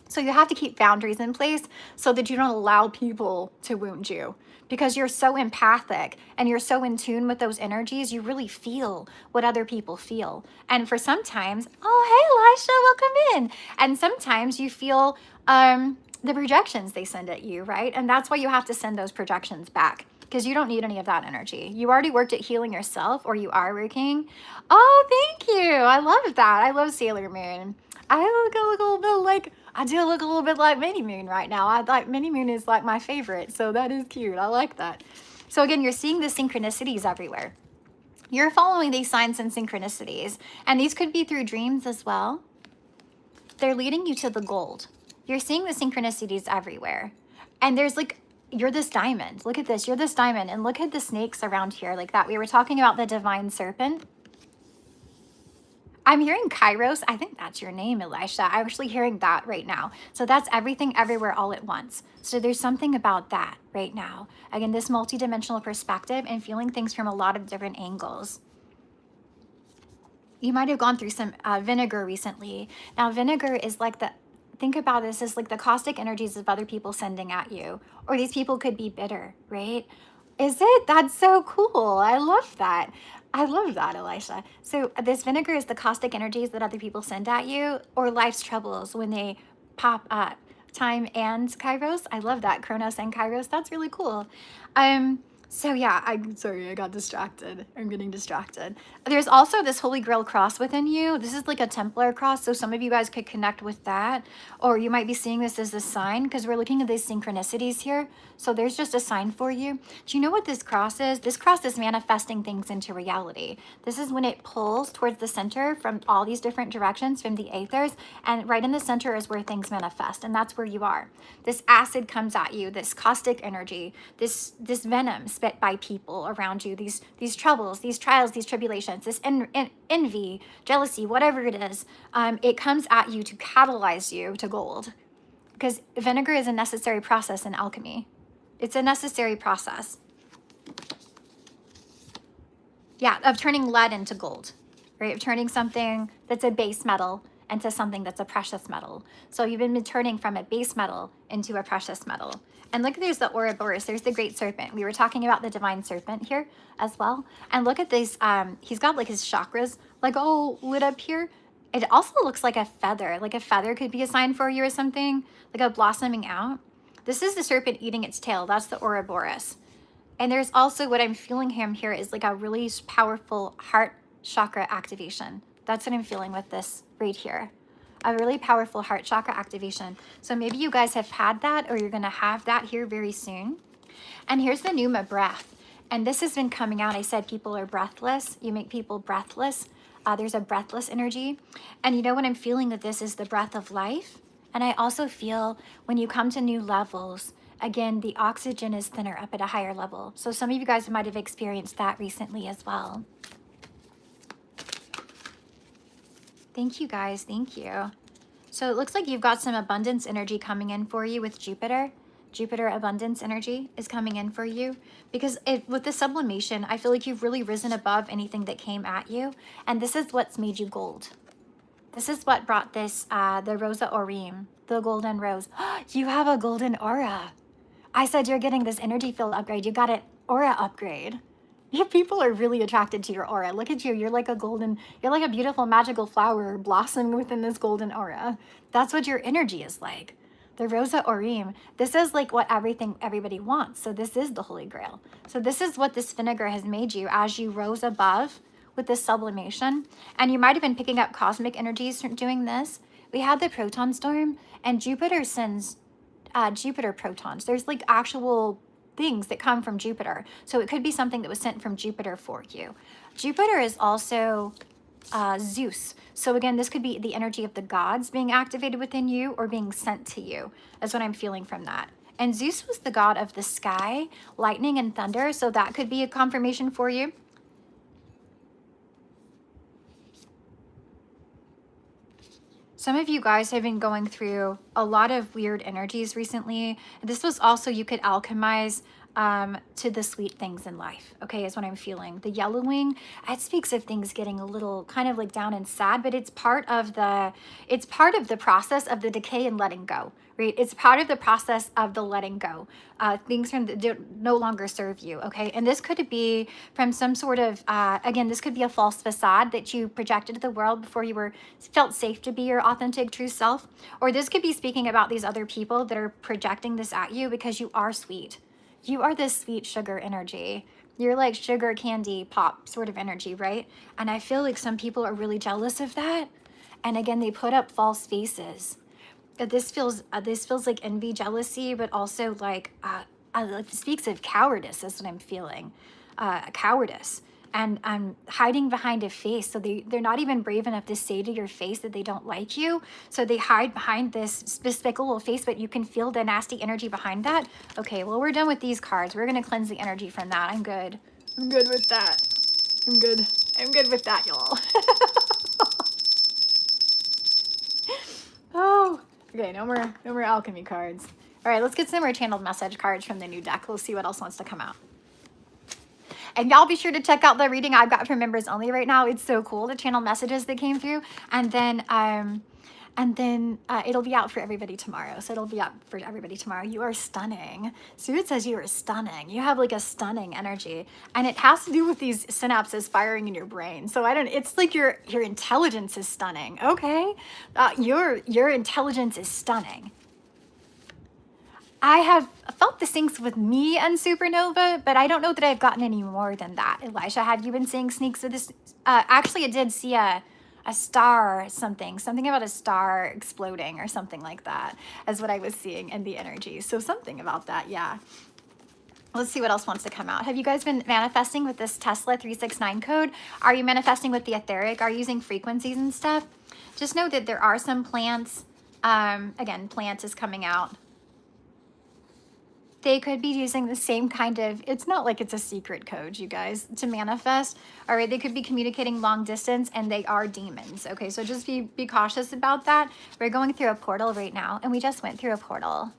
So you have to keep boundaries in place so that you don't allow people to wound you. Because you're so empathic and you're so in tune with those energies, you really feel what other people feel. And for sometimes, oh, hey, Lisha, welcome in. And sometimes you feel the projections they send at you, right? And that's why you have to send those projections back, because you don't need any of that energy. You already worked at healing yourself, or you are working. Oh, thank you. I love that. I love Sailor Moon. I do look a little bit like Mini Moon right now. Mini Moon is like my favorite, so that is cute. I like that. So again, you're seeing the synchronicities everywhere. You're following these signs and synchronicities, and these could be through dreams as well. They're leading you to the gold. You're seeing the synchronicities everywhere. And there's like, you're this diamond. Look at this. You're this diamond, and look at the snakes around here like that. We were talking about the divine serpent. I'm hearing Kairos. I think that's your name, Elisha. I'm actually hearing that right now. So that's everything everywhere all at once. So there's something about that right now. Again, this multidimensional perspective and feeling things from a lot of different angles. You might have gone through some vinegar recently. Now, vinegar is like think about this as like the caustic energies of other people sending at you. Or these people could be bitter, right? Is it? That's so cool. I love that. I love that, Elisha. So this vinegar is the caustic energies that other people send at you, or life's troubles when they pop up. Time and Kairos. I love that. Kronos and Kairos. That's really cool. So yeah, I'm sorry, I got distracted. I'm getting distracted. There's also this Holy Grail cross within you. This is like a Templar cross, so some of you guys could connect with that. Or you might be seeing this as a sign, because we're looking at these synchronicities here. So there's just a sign for you. Do you know what this cross is? This cross is manifesting things into reality. This is when it pulls towards the center from all these different directions from the aethers, and right in the center is where things manifest, and that's where you are. This acid comes at you, this caustic energy, this venom spit by people around you, these troubles, these trials, these tribulations, this envy, jealousy, whatever it is, it comes at you to catalyze you to gold. Because vinegar is a necessary process in alchemy. It's a necessary process. Yeah, of turning lead into gold, right? Of turning something that's a base metal into something that's a precious metal. So you've been turning from a base metal into a precious metal. And look, there's the Ouroboros, there's the great serpent. We were talking about the divine serpent here as well. And look at this, he's got like his chakras like all lit up here. It also looks like a feather could be a sign for you or something, like a blossoming out. This is the serpent eating its tail. That's the Ouroboros. And there's also what I'm feeling him here is like a really powerful heart chakra activation. That's what I'm feeling with this right here. A really powerful heart chakra activation. So maybe you guys have had that, or you're going to have that here very soon. And here's the Pneuma breath. And this has been coming out. I said people are breathless. You make people breathless. There's a breathless energy. And you know what I'm feeling, that this is the breath of life. And I also feel when you come to new levels, again, the oxygen is thinner up at a higher level. So some of you guys might have experienced that recently as well. Thank you, guys. Thank you. So it looks like you've got some abundance energy coming in for you with Jupiter. Jupiter abundance energy is coming in for you because with the sublimation, I feel like you've really risen above anything that came at you. And this is what's made you gold. This is what brought this, the Rosa Aureum, the golden rose. You have a golden aura. I said you're getting this energy field upgrade. You got an aura upgrade. You people are really attracted to your aura. Look at you. You're like a beautiful magical flower blossoming within this golden aura. That's what your energy is like. The Rosa Aureum. This is like what everybody wants. So this is the Holy Grail. So this is what this vinegar has made you as you rose above with this sublimation. And you might have been picking up cosmic energies from doing this. We had the proton storm, and Jupiter sends Jupiter protons. There's like actual things that come from Jupiter. So it could be something that was sent from Jupiter for you. Jupiter is also Zeus. So again, this could be the energy of the gods being activated within you or being sent to you. That's what I'm feeling from that. And Zeus was the god of the sky, lightning and thunder. So that could be a confirmation for you. Some of you guys have been going through a lot of weird energies recently. This was also, you could alchemize to the sweet things in life, okay, is what I'm feeling. The yellowing, it speaks of things getting a little kind of like down and sad, but it's part of the process of the decay and letting go, right? It's part of the process of the letting go. Things no longer serve you, okay? And this could be from some sort of, again, this could be a false facade that you projected to the world before you felt safe to be your authentic true self. Or this could be speaking about these other people that are projecting this at you because you are sweet. You are this sweet sugar energy. You're like sugar candy pop sort of energy, right? And I feel like some people are really jealous of that. And again, they put up false faces. This feels like envy, jealousy, but also like it speaks of cowardice. That's what I'm feeling, cowardice, and hiding behind a face. So they're not even brave enough to say to your face that they don't like you. So they hide behind this despicable face, but you can feel the nasty energy behind that. Okay, well, we're done with these cards. We're gonna cleanse the energy from that. I'm good. I'm good with that. I'm good with that, y'all. Okay, no more alchemy cards. All right, let's get some more channeled message cards from the new deck. We'll see what else wants to come out. And y'all be sure to check out the reading I've got for members only right now. It's so cool, the channel messages that came through. And then it'll be out for everybody tomorrow. So it'll be out for everybody tomorrow. You are stunning. Spirit says you are stunning. You have like a stunning energy. And it has to do with these synapses firing in your brain. So it's like your intelligence is stunning. Okay. Your intelligence is stunning. I have felt the syncs with me and Supernova, but I don't know that I've gotten any more than that. Elijah, have you been seeing sneaks with this? Actually, I did see a star, something about a star exploding or something like that is what I was seeing in the energy. So something about that, yeah. Let's see what else wants to come out. Have you guys been manifesting with this Tesla 369 code? Are you manifesting with the etheric? Are you using frequencies and stuff? Just know that there are some plants. Again, plants is coming out. They could be using the same kind of, it's not like it's a secret code, you guys, to manifest. All right, they could be communicating long distance and they are demons. Okay, so just be cautious about that. We're going through a portal right now and we just went through a portal.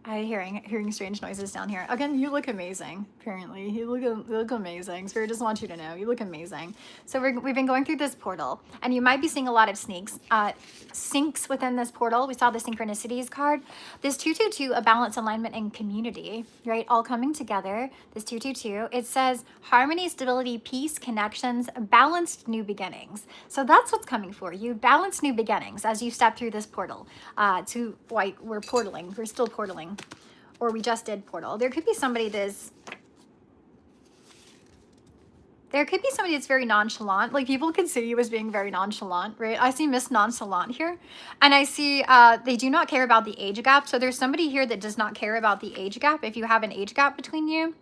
I'm hearing strange noises down here. Again, you look amazing, apparently. You look amazing. Spirit just wants you to know. You look amazing. So we've been going through this portal, and you might be seeing a lot of syncs within this portal. We saw the synchronicities card. This 222, a balance, alignment, and community, right? All coming together. This 222, it says harmony, stability, peace, connections, balanced new beginnings. So that's what's coming for you. Balanced new beginnings as you step through this portal. We're portaling. We're still portaling. Or we just did portal. There could be somebody that's very nonchalant. Like people could see you as being very nonchalant, right? I see Miss Nonchalant here. And I see they do not care about the age gap. So there's somebody here that does not care about the age gap if you have an age gap between you.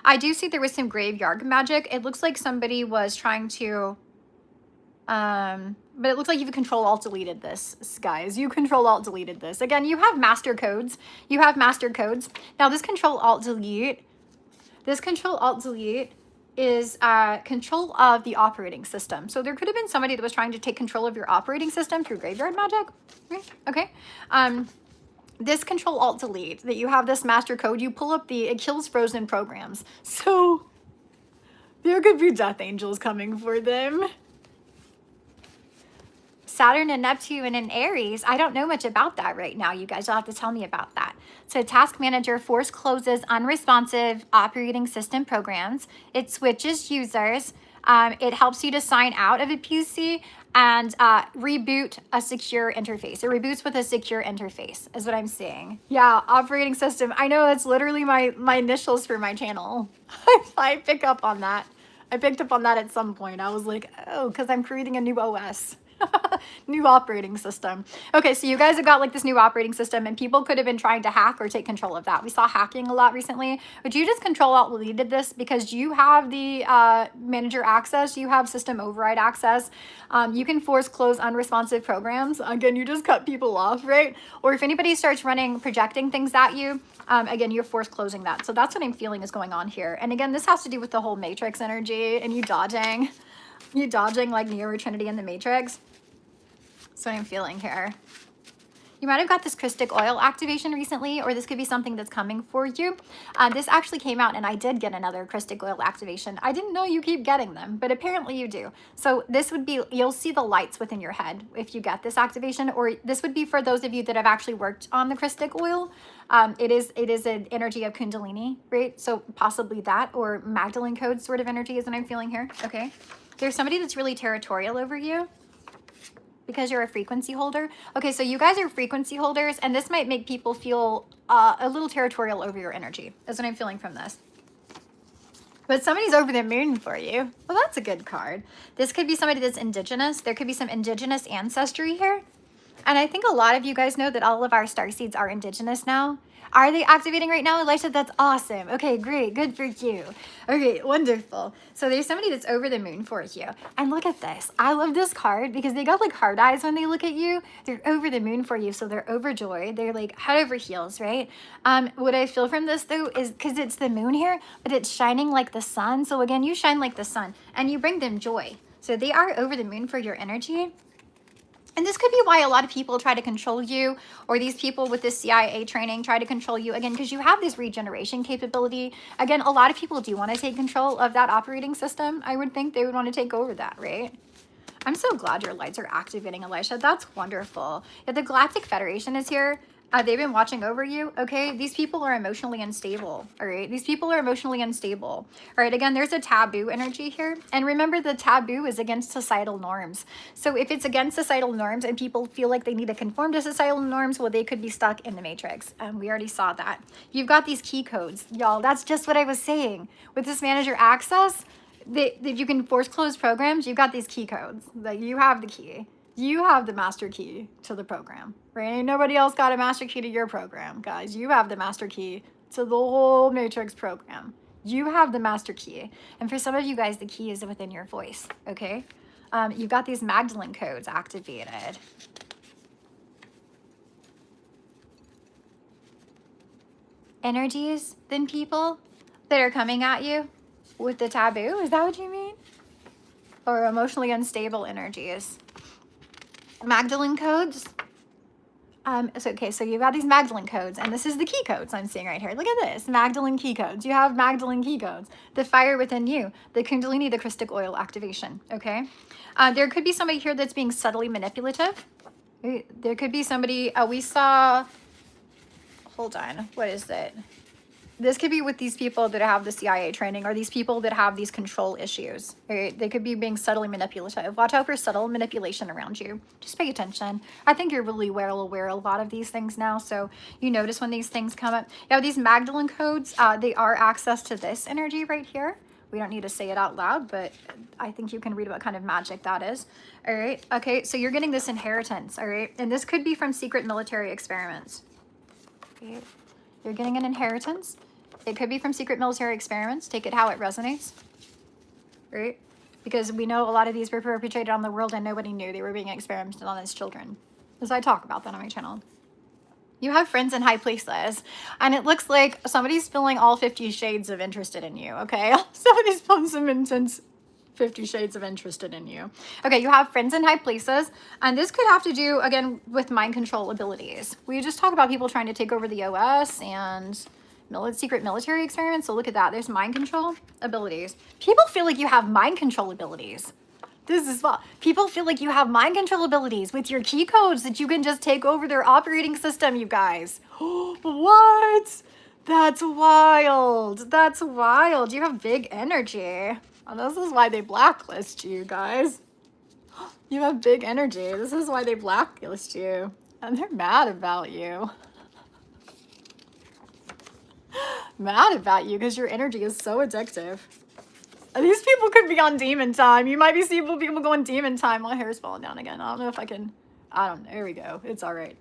I do see there was some graveyard magic. It looks like somebody was trying to but it looks like you've Control-Alt-Deleted this, guys. You Control-Alt-Deleted this. Again, you have master codes. You have master codes. Now, this Control-Alt-Delete is control of the operating system. So there could have been somebody that was trying to take control of your operating system through graveyard magic. Okay. This Control-Alt-Delete, that you have this master code, you pull up it kills frozen programs. So there could be death angels coming for them. Saturn and Neptune and Aries, I don't know much about that right now. You guys will have to tell me about that. So task manager force closes unresponsive operating system programs. It switches users. It helps you to sign out of a PC and reboot a secure interface. It reboots with a secure interface is what I'm seeing. Yeah, operating system. I know that's literally my initials for my channel. I pick up on that. I picked up on that at some point. I was like, oh, because I'm creating a new OS. New operating system. Okay, so you guys have got like this new operating system and people could have been trying to hack or take control of that. We saw hacking a lot recently, but you just Control-Alt-Deleted this because you have the manager access, you have system override access. You can force close unresponsive programs. Again, you just cut people off, right? Or if anybody starts projecting things at you, again, you're force closing that. So that's what I'm feeling is going on here. And again, this has to do with the whole Matrix energy and you dodging like Neo or Trinity in the Matrix. That's what I'm feeling here. You might have got this Christic oil activation recently, or this could be something that's coming for you. This actually came out and I did get another Christic oil activation. I didn't know you keep getting them, but apparently you do. So this would be, you'll see the lights within your head if you get this activation, or this would be for those of you that have actually worked on the Christic oil. It is an energy of Kundalini, right? So possibly that, or Magdalene code sort of energy is what I'm feeling here, okay? There's somebody that's really territorial over you because you're a frequency holder. Okay, so you guys are frequency holders, and this might make people feel a little territorial over your energy. That's what I'm feeling from this. But somebody's over the moon for you. Well, that's a good card. This could be somebody that's indigenous. There could be some indigenous ancestry here. And I think a lot of you guys know that all of our star seeds are indigenous now. Are they activating right now, Elisha? That's awesome. Okay, great. Good for you. Okay, wonderful. So there's somebody that's over the moon for you. And look at this. I love this card because they got like hard eyes when they look at you. They're over the moon for you. So they're overjoyed. They're like head over heels, right? What I feel from this though is because it's the moon here, but it's shining like the sun. So again, you shine like the sun and you bring them joy. So they are over the moon for your energy. And this could be why a lot of people try to control you, or these people with this CIA training try to control you, again, because you have this regeneration capability. Again, a lot of people do want to take control of that operating system. I would think they would want to take over that, right? I'm so glad your lights are activating, Elisha. That's wonderful. Yeah, the Galactic Federation is here. They've been watching over you, okay? These people are emotionally unstable, all right? These people are emotionally unstable. All right, again, there's a taboo energy here. And remember, the taboo is against societal norms. So if it's against societal norms and people feel like they need to conform to societal norms, well, they could be stuck in the matrix. We already saw that. You've got these key codes, y'all. That's just what I was saying. With this manager access, if you can force close programs, you've got these key codes. Like, you have the key. You have the master key to the program, right? Ain't nobody else got a master key to your program, guys. You have the master key to the whole Matrix program. You have the master key. And for some of you guys, the key is within your voice, okay? You've got these Magdalene codes activated. Energies, then people that are coming at you with the taboo. Is that what you mean? Or emotionally unstable energies. Magdalene codes. So you've got these Magdalene codes, and this is the key codes I'm seeing right here. Look at this, Magdalene key codes. You have Magdalene key codes. The fire within you, the Kundalini, the Christic oil activation, okay? There could be somebody here that's being subtly manipulative. There could be somebody, we saw, hold on, what is it? This could be with these people that have the CIA training, or these people that have these control issues. Right? They could be being subtly manipulative. Watch out for subtle manipulation around you. Just pay attention. I think you're really well aware of a lot of these things now, so you notice when these things come up. Yeah, these Magdalene codes, they are access to this energy right here. We don't need to say it out loud, but I think you can read what kind of magic that is. All right. Okay, so you're getting this inheritance, all right? And this could be from secret military experiments. Okay. You're getting an inheritance. It could be from secret military experiments. Take it how it resonates, right? Because we know a lot of these were perpetrated on the world and nobody knew they were being experimented on as children. Because I talk about that on my channel. You have friends in high places, and it looks like somebody's feeling all 50 shades of interested in you, okay? Somebody's feeling some intense 50 shades of interested in you. Okay, you have friends in high places, and this could have to do, again, with mind control abilities. We just talk about people trying to take over the OS and secret military experiments, so look at that. There's mind control abilities. People feel like you have mind control abilities. This is what people feel like you have mind control abilities with your key codes that you can just take over their operating system, you guys. What? That's wild. That's wild. You have big energy. Oh, this is why they blacklist you, guys. You have big energy. This is why they blacklist you. And they're mad about you. Mad about you because your energy is so addictive. These people could be on demon time. You might be seeing people going demon time. My hair's falling down again. I don't know if I can. I don't know. There we go. It's all right.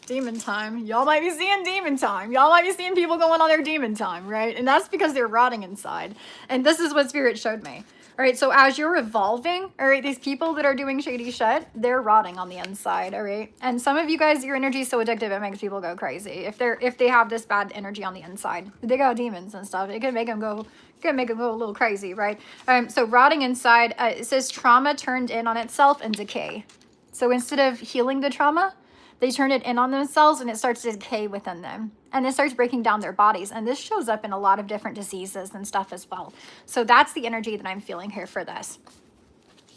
Demon time. Y'all might be seeing demon time. Y'all might be seeing people going on their demon time, right? And that's because they're rotting inside. And this is what Spirit showed me. All right, so as you're evolving, all right, these people that are doing shady shit, they're rotting on the inside, all right? And some of you guys, your energy is so addictive, it makes people go crazy. If they have this bad energy on the inside, they got demons and stuff, it can make them go a little crazy, right? So rotting inside, it says trauma turned in on itself and decay. So instead of healing the trauma, they turn it in on themselves and it starts to decay within them. And it starts breaking down their bodies. And this shows up in a lot of different diseases and stuff as well. So that's the energy that I'm feeling here for this.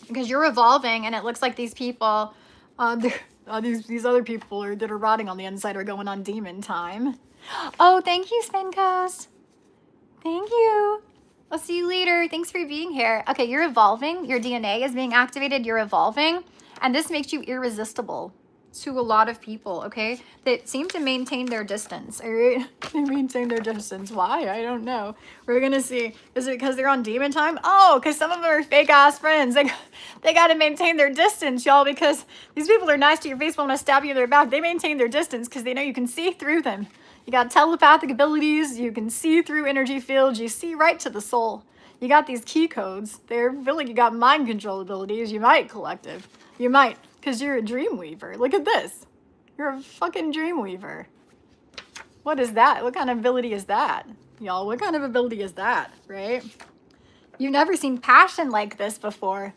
Because you're evolving and it looks like these people, these other people that are rotting on the inside are going on demon time. Oh, thank you, Spin Coast. Thank you. I'll see you later. Thanks for being here. Okay, you're evolving. Your DNA is being activated. You're evolving. And this makes you irresistible. to a lot of people, okay, that seem to maintain their distance, all right? They maintain their distance. Why? I don't know. We're gonna see. Is it because they're on demon time? Oh, because some of them are fake ass friends. They got to maintain their distance, y'all, because these people are nice to your face but want to stab you in their back. They maintain their distance because they know you can see through them. You got telepathic abilities. You can see through energy fields. You see right to the soul. You got these key codes. They're feeling you got mind control abilities. You might, collective. You might. Because you're a dream weaver. Look at this. You're a fucking dream weaver. What is that? What kind of ability is that? Y'all, what kind of ability is that, right? You've never seen passion like this before.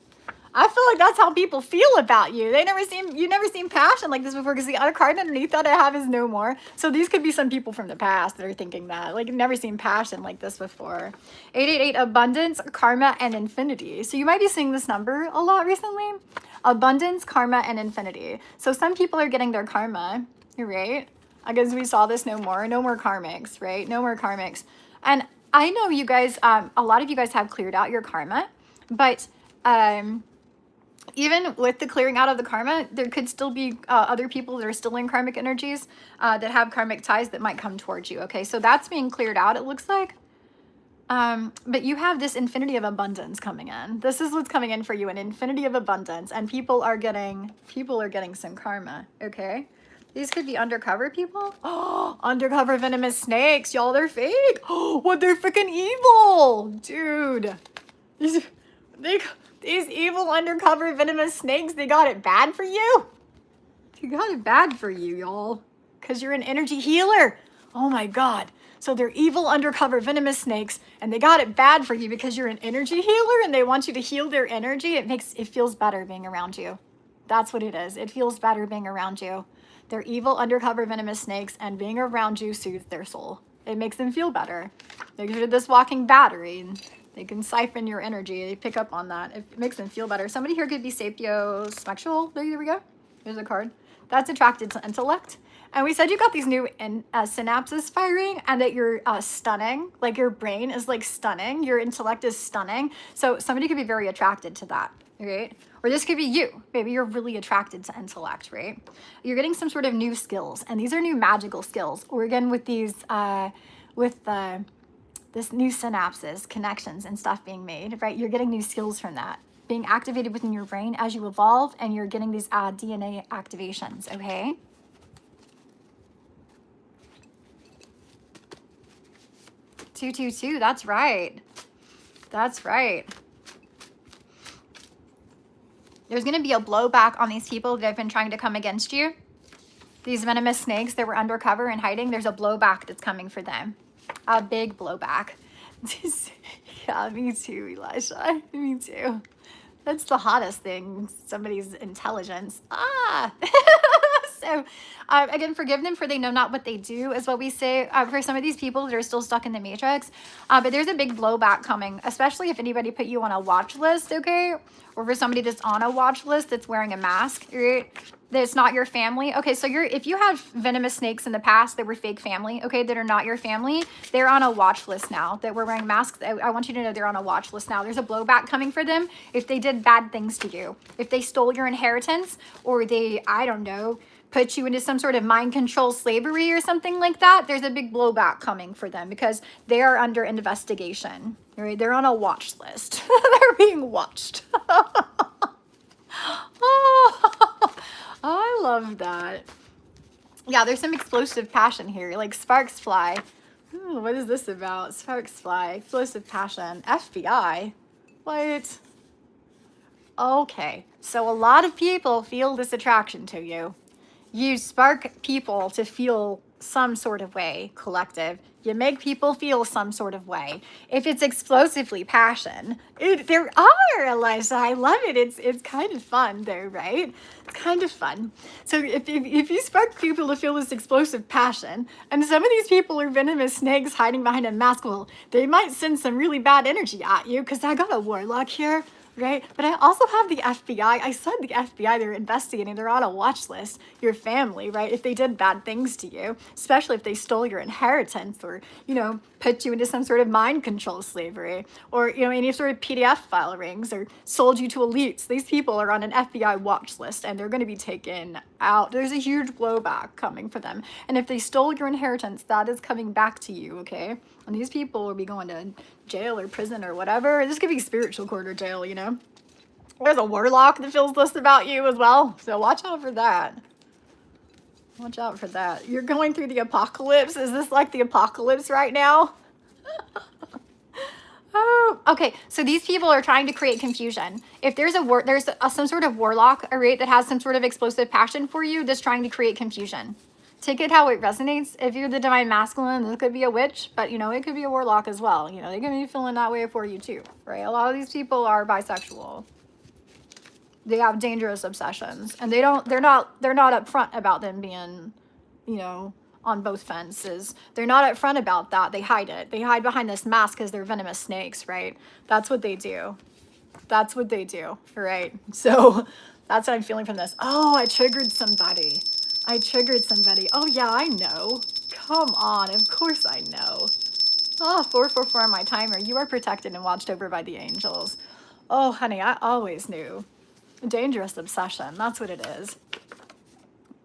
I feel like that's how people feel about you. You've never seen passion like this before, because the other card underneath that I have is no more. So these could be some people from the past that are thinking that. Like, you've never seen passion like this before. 888, abundance, karma, and infinity. So you might be seeing this number a lot recently. Abundance, karma, and infinity. So some people are getting their karma, right? I guess we saw this no more karmics, right? No more karmics. And I know you guys, a lot of you guys have cleared out your karma, but even with the clearing out of the karma, there could still be other people that are still in karmic energies that have karmic ties that might come towards you, okay? So that's being cleared out, it looks like. But you have this infinity of abundance coming in. This is what's coming in for you, an infinity of abundance, and people are getting some karma, okay? These could be undercover people. Oh, undercover venomous snakes, y'all, they're fake. Oh, what, they're freaking evil, dude. These evil undercover venomous snakes, they got it bad for you. They got it bad for you, y'all, because you're an energy healer. Oh my God. So they're evil undercover venomous snakes, and they got it bad for you because you're an energy healer and they want you to heal their energy. It feels better being around you. That's what it is. It feels better being around you. They're evil undercover venomous snakes, and being around you soothes their soul. It makes them feel better. They're this walking battery, and they can siphon your energy. They pick up on that. It makes them feel better. Somebody here could be sapiosexual. There we go. There's a card. That's attracted to intellect. And we said you got these new synapses firing, and that you're stunning. Like, your brain is like stunning. Your intellect is stunning. So somebody could be very attracted to that, right? Or this could be you. Maybe you're really attracted to intellect, right? You're getting some sort of new skills, and these are new magical skills. Or again, with these, this new synapses, connections, and stuff being made, right? You're getting new skills from that being activated within your brain as you evolve, and you're getting these DNA activations, okay? Two, that's right. That's right. There's going to be a blowback on these people that have been trying to come against you. These venomous snakes that were undercover and hiding, there's a blowback that's coming for them. A big blowback. Yeah, me too, Elisha. Me too. That's the hottest thing, somebody's intelligence. So, again, forgive them for they know not what they do, is what we say for some of these people that are still stuck in the matrix. But there's a big blowback coming, especially if anybody put you on a watch list, okay? Or for somebody that's on a watch list that's wearing a mask, right? That's not your family. Okay, so if you have venomous snakes in the past that were fake family, okay, that are not your family, they're on a watch list now, that were wearing masks. I want you to know they're on a watch list now. There's a blowback coming for them if they did bad things to you. If they stole your inheritance, or they, I don't know, put you into some sort of mind control slavery or something like that, there's a big blowback coming for them because they are under investigation. Right? They're on a watch list. They're being watched. Oh, I love that. Yeah, there's some explosive passion here, like sparks fly. Ooh, what is this about? Sparks fly, explosive passion, FBI. What? Okay, so a lot of people feel this attraction to you. You spark people to feel some sort of way, collective. You make people feel some sort of way. If it's explosively passion, there are, Eliza. I love it. It's kind of fun though, right? It's kind of fun. So if you spark people to feel this explosive passion, and some of these people are venomous snakes hiding behind a mask, well, they might send some really bad energy at you, because I got a warlock here. right? But I also have the FBI. I said the FBI, they're investigating, they're on a watch list, your family, right? If they did bad things to you, especially if they stole your inheritance or, you know, put you into some sort of mind control slavery or, you know, any sort of PDF file rings or sold you to elites. These people are on an FBI watch list and they're going to be taken out. There's a huge blowback coming for them. And if they stole your inheritance, that is coming back to you, okay? And these people will be going to jail or prison or whatever. This could be spiritual court or jail, you know? There's a warlock that feels this about you as well. So watch out for that. Watch out for that. You're going through the apocalypse. Is this like the apocalypse right now? Oh, okay. So these people are trying to create confusion. If there's some sort of warlock, right, that has some sort of explosive passion for you, that's trying to create confusion. Take it how it resonates. If you're the divine masculine, this could be a witch, but, you know, it could be a warlock as well. You know, they can be feeling that way for you too, right? A lot of these people are bisexual. They have dangerous obsessions, and they're not upfront about them being, you know, on both fences. They're not upfront about that. They hide it. They hide behind this mask because they're venomous snakes, right? That's what they do. That's what they do, right? So that's what I'm feeling from this. Oh, I triggered somebody. I triggered somebody. Oh, yeah, I know. Come on. Of course I know. Oh, 444 on my timer. You are protected and watched over by the angels. Oh, honey, I always knew. Dangerous obsession. That's what it is.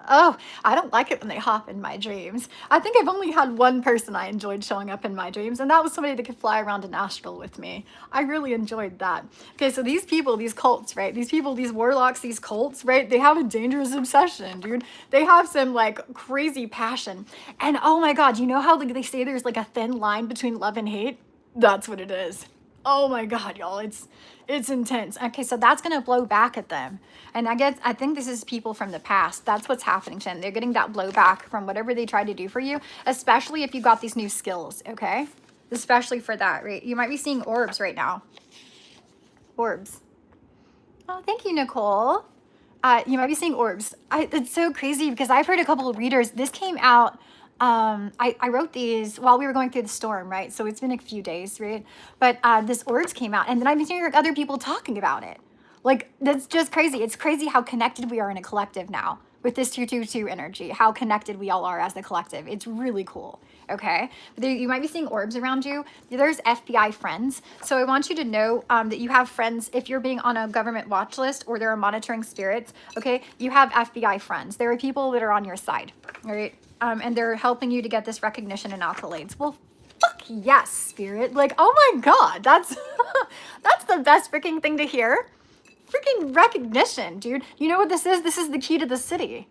Oh, I don't like it when they hop in my dreams. I think I've only had one person I enjoyed showing up in my dreams, and that was somebody that could fly around in astral with me. I really enjoyed that. Okay, so these people, these cults, right? These people, these warlocks, these cults, right? They have a dangerous obsession, dude. They have some like crazy passion. And oh my God, you know how like, they say there's like a thin line between love and hate? That's what it is. Oh my God, y'all, it's intense. Okay, so that's gonna blow back at them. And I think this is people from the past. That's what's happening to them. They're getting that blowback from whatever they tried to do for you, especially if you got these new skills, okay? Especially for that, right? You might be seeing orbs right now. Orbs. Oh, thank you, Nicole. You might be seeing orbs. It's so crazy because I've heard a couple of readers. This came out, I wrote these while we were going through the storm, right? So it's been a few days, right? But this orbs came out, and then I've been hearing other people talking about it. Like, that's just crazy. It's crazy how connected we are in a collective now with this 222 energy, how connected we all are as a collective. It's really cool, okay? You might be seeing orbs around you. There's FBI friends. So I want you to know that you have friends, if you're being on a government watch list or there are monitoring spirits, okay? You have FBI friends. There are people that are on your side, all right? And they're helping you to get this recognition and accolades. Well, fuck yes, spirit. Like, oh my God, that's the best freaking thing to hear. Freaking recognition, dude. You know what this is? This is the key to the city.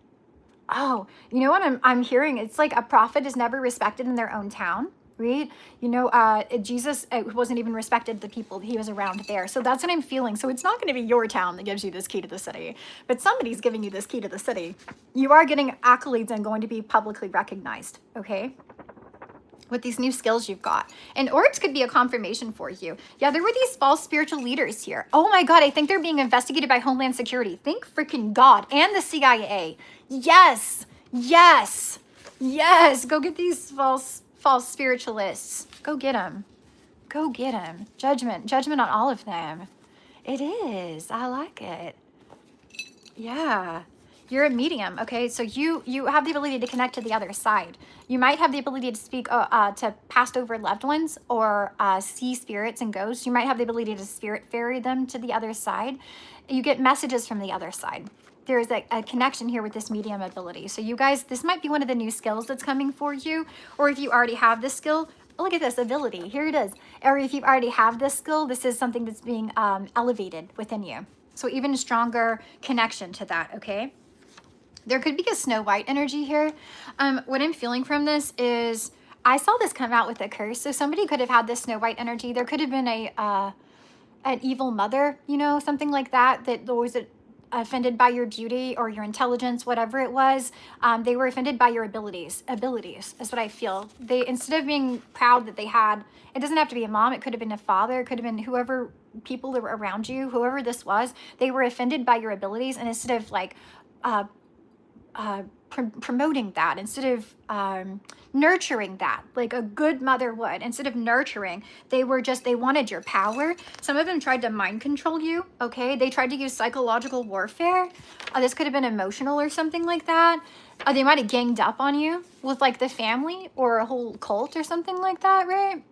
Oh, you know what I'm hearing? It's like a prophet is never respected in their own town, right? You know, Jesus wasn't even respected the people he was around there. So that's what I'm feeling. So it's not going to be your town that gives you this key to the city, but somebody's giving you this key to the city. You are getting accolades and going to be publicly recognized, okay? With these new skills you've got. And orbs could be a confirmation for you. Yeah, there were these false spiritual leaders here. Oh my God, I think they're being investigated by Homeland Security. Thank freaking God. And the CIA. Yes, yes, yes. Go get these false spiritualists. Go get them. Go get them. Judgment on all of them. It is. I like it. Yeah. You're a medium, okay? So you have the ability to connect to the other side. You might have the ability to speak to passed over loved ones or see spirits and ghosts. You might have the ability to spirit ferry them to the other side. You get messages from the other side. There's a connection here with this medium ability. So you guys, this might be one of the new skills that's coming for you. Or if you already have this skill, look at this ability. Here it is. Or if you already have this skill, this is something that's being elevated within you. So even stronger connection to that, okay? There could be a Snow White energy here. What I'm feeling from this is, I saw this come out with a curse. So somebody could have had this Snow White energy. There could have been an evil mother, you know, something like that, that was offended by your beauty or your intelligence, whatever it was. They were offended by your abilities. Abilities is what I feel. They, instead of being proud that they had, it doesn't have to be a mom. It could have been a father. It could have been whoever, people that were around you, whoever this was. They were offended by your abilities. And instead of like, promoting that, instead of nurturing that like a good mother would, instead of nurturing, they wanted your power. Some of them tried to mind control you, okay? They tried to use psychological warfare. This could have been emotional or something like that. They might have ganged up on you with like the family or a whole cult or something like that, right?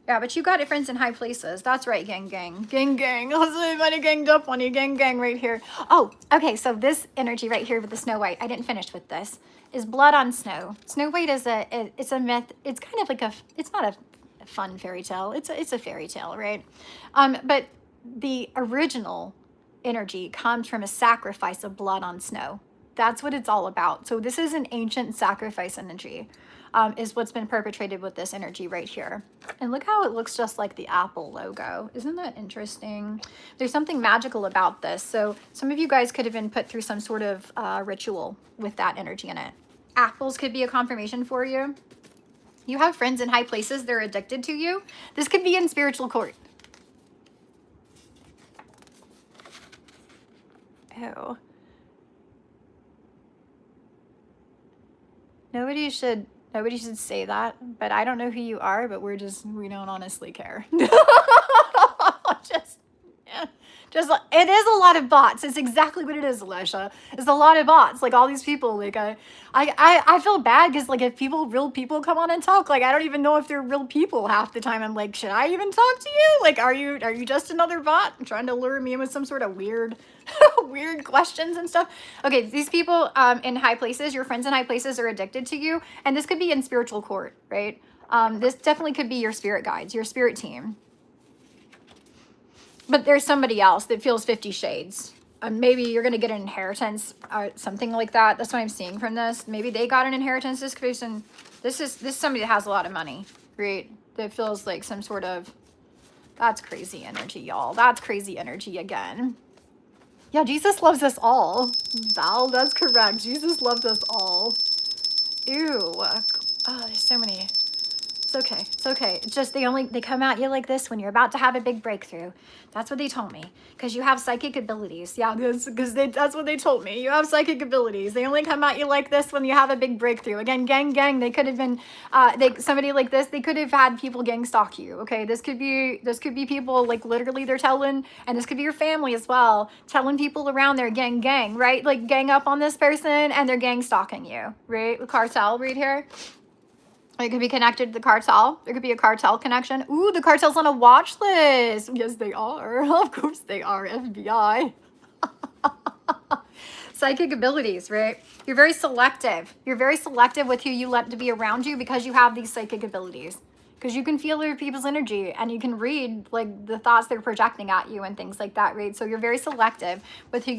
Yeah, but you got it, friends in high places. That's right, gang, gang. Gang, gang. Also, they might have ganged up on you. Gang, gang right here. Oh, okay, so this energy right here with the Snow White, I didn't finish with this, is blood on snow. Snow White is it's a myth. It's kind of like it's not a fun fairy tale. It's a fairy tale, right? But the original energy comes from a sacrifice of blood on snow. That's what it's all about. So this is an ancient sacrifice energy. Is what's been perpetrated with this energy right here. And look how it looks just like the Apple logo. Isn't that interesting? There's something magical about this. So some of you guys could have been put through some sort of ritual with that energy in it. Apples could be a confirmation for you. You have friends in high places. They're addicted to you. This could be in spiritual court. Ew. Nobody should say that, but I don't know who you are, but we don't honestly care. It is a lot of bots. It's exactly what it is, Alesha. It's a lot of bots. Like all these people, like I feel bad because like if real people come on and talk, like I don't even know if they're real people half the time. I'm like, should I even talk to you? Like, are you just another bot trying to lure me in with some sort of weird questions and stuff? Okay, these people in high places, your friends in high places are addicted to you, and this could be in spiritual court, right? This definitely could be your spirit guides, your spirit team. But there's somebody else that feels 50 shades. Maybe you're going to get an inheritance or something like that. That's what I'm seeing from this. Maybe they got an inheritance. This person, this is somebody that has a lot of money, right? That feels like some sort of, that's crazy energy, y'all. That's crazy energy again. Yeah, Jesus loves us all. Val, that's correct. Jesus loves us all. Ew. Oh, there's so many. It's okay. It's okay. It's just they come at you like this when you're about to have a big breakthrough. That's what they told me. Because you have psychic abilities. Yeah, that's what they told me. You have psychic abilities. They only come at you like this when you have a big breakthrough. Again, gang. They could have been somebody like this. They could have had people gang stalk you. Okay, this could be people like literally they're telling, and this could be your family as well, telling people around there gang, right? Like gang up on this person and they're gang stalking you, right? The cartel right here. It could be connected to the cartel. There could be a cartel connection. Ooh, the cartel's on a watch list. Yes, they are. Of course they are. FBI. Psychic abilities, right? You're very selective. You're very selective with who you let to be around you because you have these psychic abilities. Because you can feel other people's energy and you can read like the thoughts they're projecting at you and things like that, right? So you're very selective with who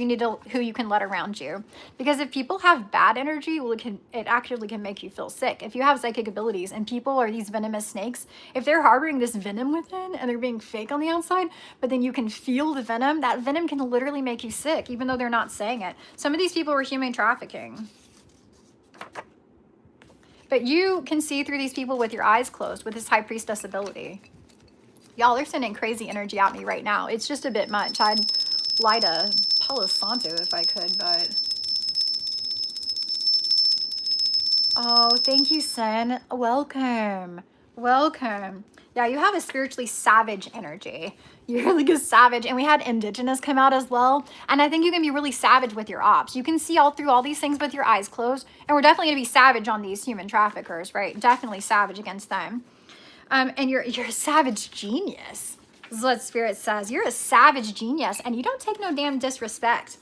you can let around you. Because if people have bad energy, well, it actually can make you feel sick. If you have psychic abilities and people are these venomous snakes, if they're harboring this venom within and they're being fake on the outside, but then you can feel the venom, that venom can literally make you sick, even though they're not saying it. Some of these people were human trafficking. But you can see through these people with your eyes closed with this high priestess ability. Y'all, they're sending crazy energy at me right now. It's just a bit much. I'd light a Palo Santo if I could, but... Oh, thank you, Sen. Welcome. Welcome. Yeah, you have a spiritually savage energy. You're like a savage. And we had indigenous come out as well. And I think you can be really savage with your ops. You can see all through all these things with your eyes closed. And we're definitely going to be savage on these human traffickers, right? Definitely savage against them. And you're a savage genius. This is what Spirit says. You're a savage genius. And you don't take no damn disrespect.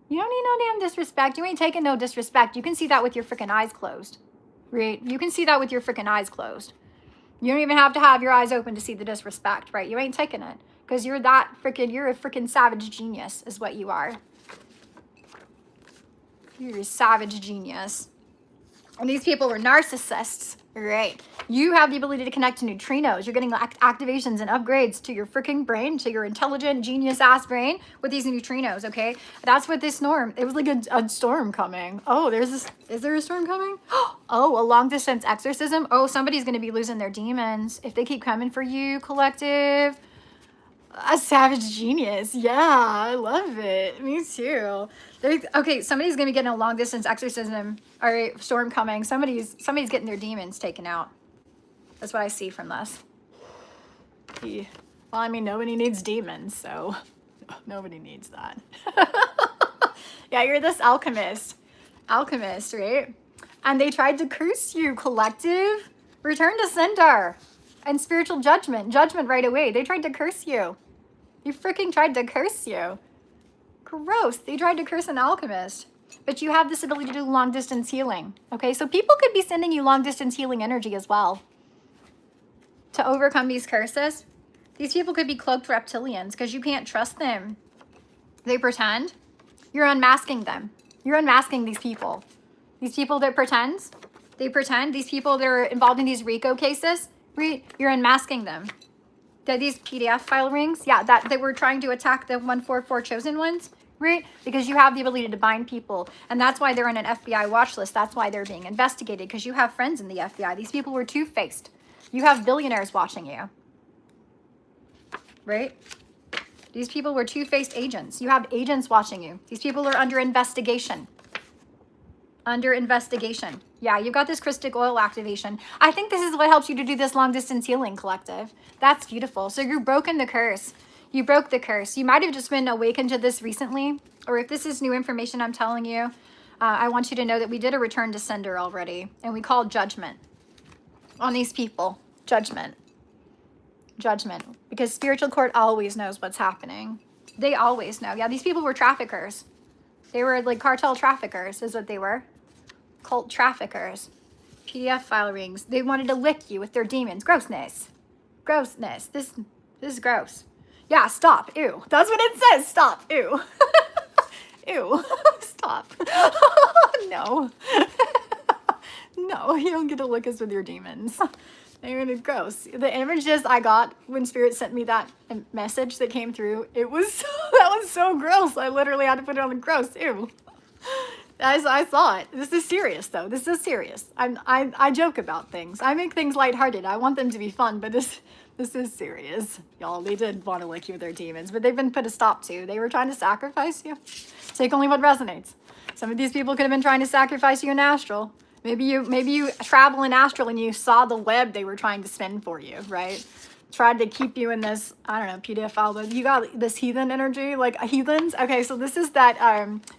You don't need no damn disrespect. You ain't taking no disrespect. You can see that with your freaking eyes closed. Right? You can see that with your freaking eyes closed. You don't even have to have your eyes open to see the disrespect, right? You ain't taking it. Because you're a freaking savage genius is what you are. You're a savage genius. And these people were narcissists, right? You have the ability to connect to neutrinos. You're getting activations and upgrades to your freaking brain, to your intelligent genius-ass brain with these neutrinos, okay? That's what this storm, it was like a storm coming. Oh, is there a storm coming? Oh, a long-distance exorcism? Oh, somebody's going to be losing their demons if they keep coming for you, collective. A savage genius. Yeah, I love it. Me too. Okay, somebody's gonna be getting a long distance exorcism or storm coming. Somebody's getting their demons taken out. That's what I see from this. Well, I mean, nobody needs demons, so nobody needs that. Yeah, you're this alchemist, right? And they tried to curse you, collective. Return to sender and spiritual judgment right away. They tried to curse you. You freaking tried to curse you. Gross. They tried to curse an alchemist. But you have this ability to do long distance healing. Okay, so people could be sending you long distance healing energy as well to overcome these curses. These people could be cloaked reptilians because you can't trust them. They pretend. You're unmasking them. You're unmasking these people. These people that pretend. They pretend. These people that are involved in these RICO cases. You're unmasking them. These PDF file rings, yeah, that they were trying to attack the 144 chosen ones, right? Because you have the ability to bind people. And that's why they're on an FBI watch list. That's why they're being investigated, because you have friends in the FBI. These people were two-faced. You have billionaires watching you, right? These people were two-faced agents. You have agents watching you. These people are under investigation. Under investigation. Yeah, you've got this crystal oil activation. I think this is what helps you to do this long distance healing, collective. That's beautiful. So you've broken the curse. You broke the curse. You might have just been awakened to this recently, or if this is new information I'm telling you, I want you to know that we did a return to sender already, and we called judgment on these people. Judgment. Judgment. Because spiritual court always knows what's happening. They always know. Yeah, these people were traffickers. They were like cartel traffickers is what they were. Cult traffickers. PDF file rings. They wanted to lick you with their demons. Grossness. Grossness. This is gross. Yeah, stop. Ew. That's what it says. Stop. Ew. Ew. Stop. No. No, you don't get to lick us with your demons. They're gross. The images I got when Spirit sent me that message that came through, that was so gross. I literally had to put it on the gross. Ew. I saw it. This is serious, though. This is serious. I joke about things. I make things lighthearted. I want them to be fun, but this is serious. Y'all, they did want to lick you with their demons, but they've been put a stop to. They were trying to sacrifice you. Take only what resonates. Some of these people could have been trying to sacrifice you in astral. Maybe you travel in astral and you saw the web they were trying to spin for you, right? Tried to keep you in this, I don't know, PDF file, but you got this heathen energy, like heathens. Okay, so this is that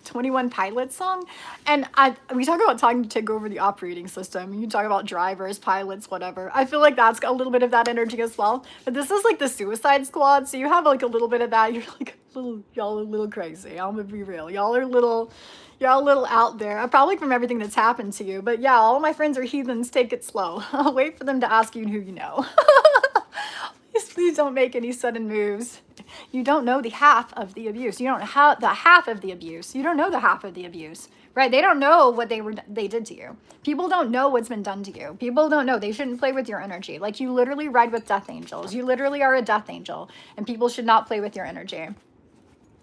21 Pilots song. And we talk about trying to take over the operating system. You talk about drivers, pilots, whatever. I feel like that's got a little bit of that energy as well. But this is like the Suicide Squad, so you have like a little bit of that. You're like, y'all are a little crazy. I'm gonna be real. Y'all are a little out there, probably from everything that's happened to you. But yeah, all my friends are heathens. Take it slow. I'll wait for them to ask you who you know. Please don't make any sudden moves. You don't know the half of the abuse. You don't have the half of the abuse. You don't know the half of the abuse, right? They don't know what they did to you. People don't know what's been done to you. People don't know. They shouldn't play with your energy. Like, you literally ride with death angels. You literally are a death angel, and people should not play with your energy.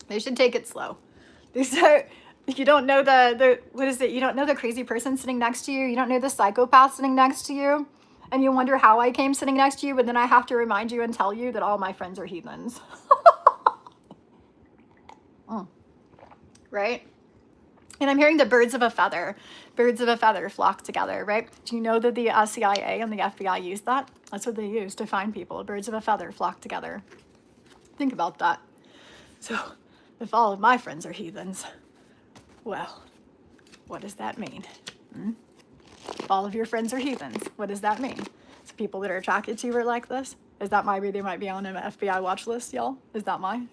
They should take it slow. You don't know what is it? You don't know the crazy person sitting next to you. You don't know the psychopath sitting next to you. And you wonder how I came sitting next to you, but then I have to remind you and tell you that all my friends are heathens. Right? And I'm hearing the birds of a feather flock together, right? Do you know that the CIA and the FBI use that? That's what they use to find people. Birds of a feather flock together. Think about that. So if all of my friends are heathens, well, what does that mean? If all of your friends are heathens, what does that mean? So people that are attracted to you are like this? Is that maybe they might be on an FBI watch list, y'all? Is that mine?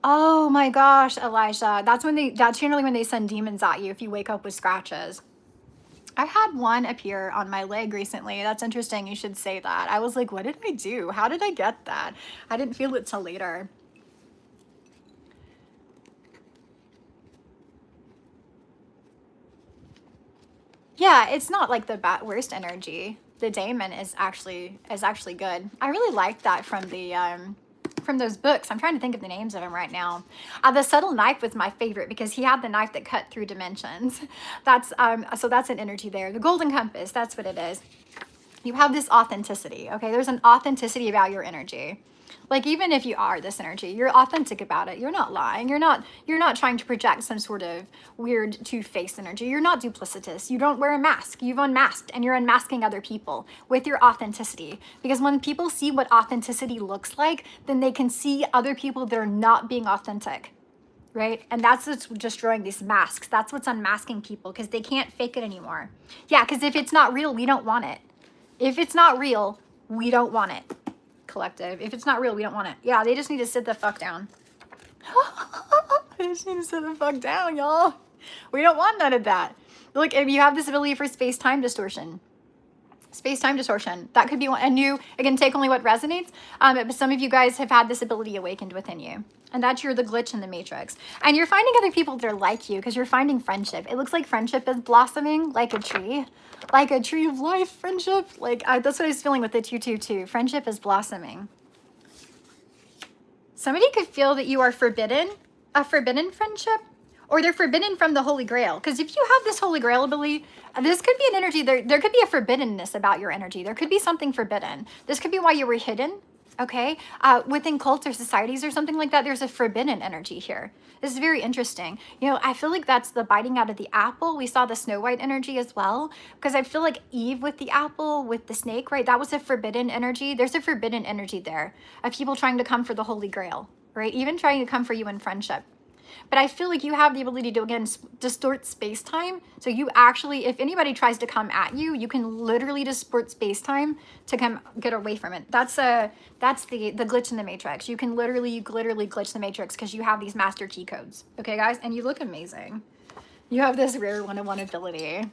Oh my gosh, Elijah. That's generally when they send demons at you if you wake up with scratches. I had one appear on my leg recently. That's interesting. You should say that. I was like, what did I do? How did I get that? I didn't feel it till later. Yeah, it's not like the worst energy. The daemon is actually good. I really liked that from those books. I'm trying to think of the names of them right now. The subtle knife was my favorite because he had the knife that cut through dimensions. That's so that's an energy there. The golden compass, that's what it is. You have this authenticity, okay? There's an authenticity about your energy. Like, even if you are this energy, you're authentic about it. You're not lying. You're not trying to project some sort of weird two-faced energy. You're not duplicitous. You don't wear a mask. You've unmasked, and you're unmasking other people with your authenticity. Because when people see what authenticity looks like, then they can see other people that are not being authentic, right? And that's what's destroying these masks. That's what's unmasking people, because they can't fake it anymore. Yeah, because if it's not real, we don't want it. If it's not real, we don't want it. Collective. If it's not real, we don't want it. Yeah, they just need to sit the fuck down. They just need to sit the fuck down, y'all. We don't want none of that. Look, if you have this ability for space-time distortion. Space-time distortion. That could be one. And you, again, take only what resonates. But some of you guys have had this ability awakened within you. And that's the glitch in the matrix. And you're finding other people that are like you because you're finding friendship. It looks like friendship is blossoming like a tree. Like a tree of life, friendship. Like, that's what I was feeling with the 222. Friendship is blossoming. Somebody could feel that you are forbidden, a forbidden friendship, or they're forbidden from the Holy Grail. Because if you have this Holy Grail ability, this could be an energy, there could be a forbiddenness about your energy. There could be something forbidden. This could be why you were hidden, okay? Within cults or societies or something like that, there's a forbidden energy here. This is very interesting. You know, I feel like that's the biting out of the apple. We saw the Snow White energy as well, because I feel like Eve with the apple, with the snake, right? That was a forbidden energy. There's a forbidden energy there of people trying to come for the Holy Grail, right? Even trying to come for you in friendship. But I feel like you have the ability to, again, distort space-time. So you actually, if anybody tries to come at you, you can literally distort space-time to come get away from it. That's the glitch in the matrix. You can literally glitch the matrix because you have these master key codes. Okay, guys? And you look amazing. You have this rare one-on-one ability.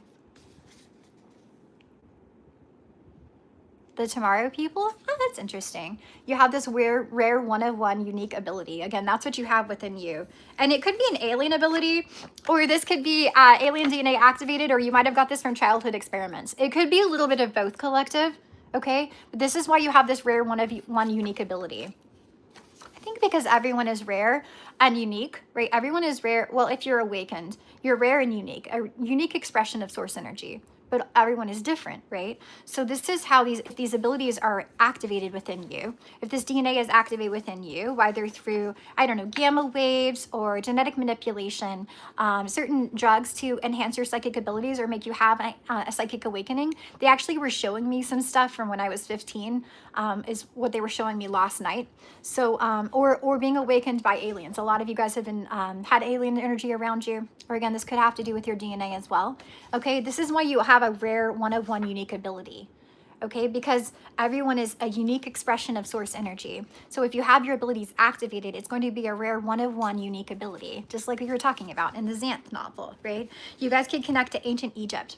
The Tomorrow people? Oh, that's interesting. You have this rare one-of-one unique ability. Again, that's what you have within you. And it could be an alien ability, or this could be alien DNA activated, or you might have got this from childhood experiments. It could be a little bit of both, collective, okay? But this is why you have this rare one-of-one unique ability. I think because everyone is rare and unique, right? Everyone is rare. Well, if you're awakened, you're rare and unique, a unique expression of source energy. But everyone is different, right? So this is how these abilities are activated within you. If this DNA is activated within you, whether through, I don't know, gamma waves or genetic manipulation, certain drugs to enhance your psychic abilities or make you have a psychic awakening. They actually were showing me some stuff from when I was 15, is what they were showing me last night. So, or being awakened by aliens. A lot of you guys have been, had alien energy around you. Or again, this could have to do with your DNA as well. Okay, this is why you have a rare one-of-one unique ability. Okay, because everyone is a unique expression of source energy. So if you have your abilities activated, it's going to be a rare one-of-one unique ability, just like we were talking about in the Xanth novel, right? You guys can connect to ancient Egypt,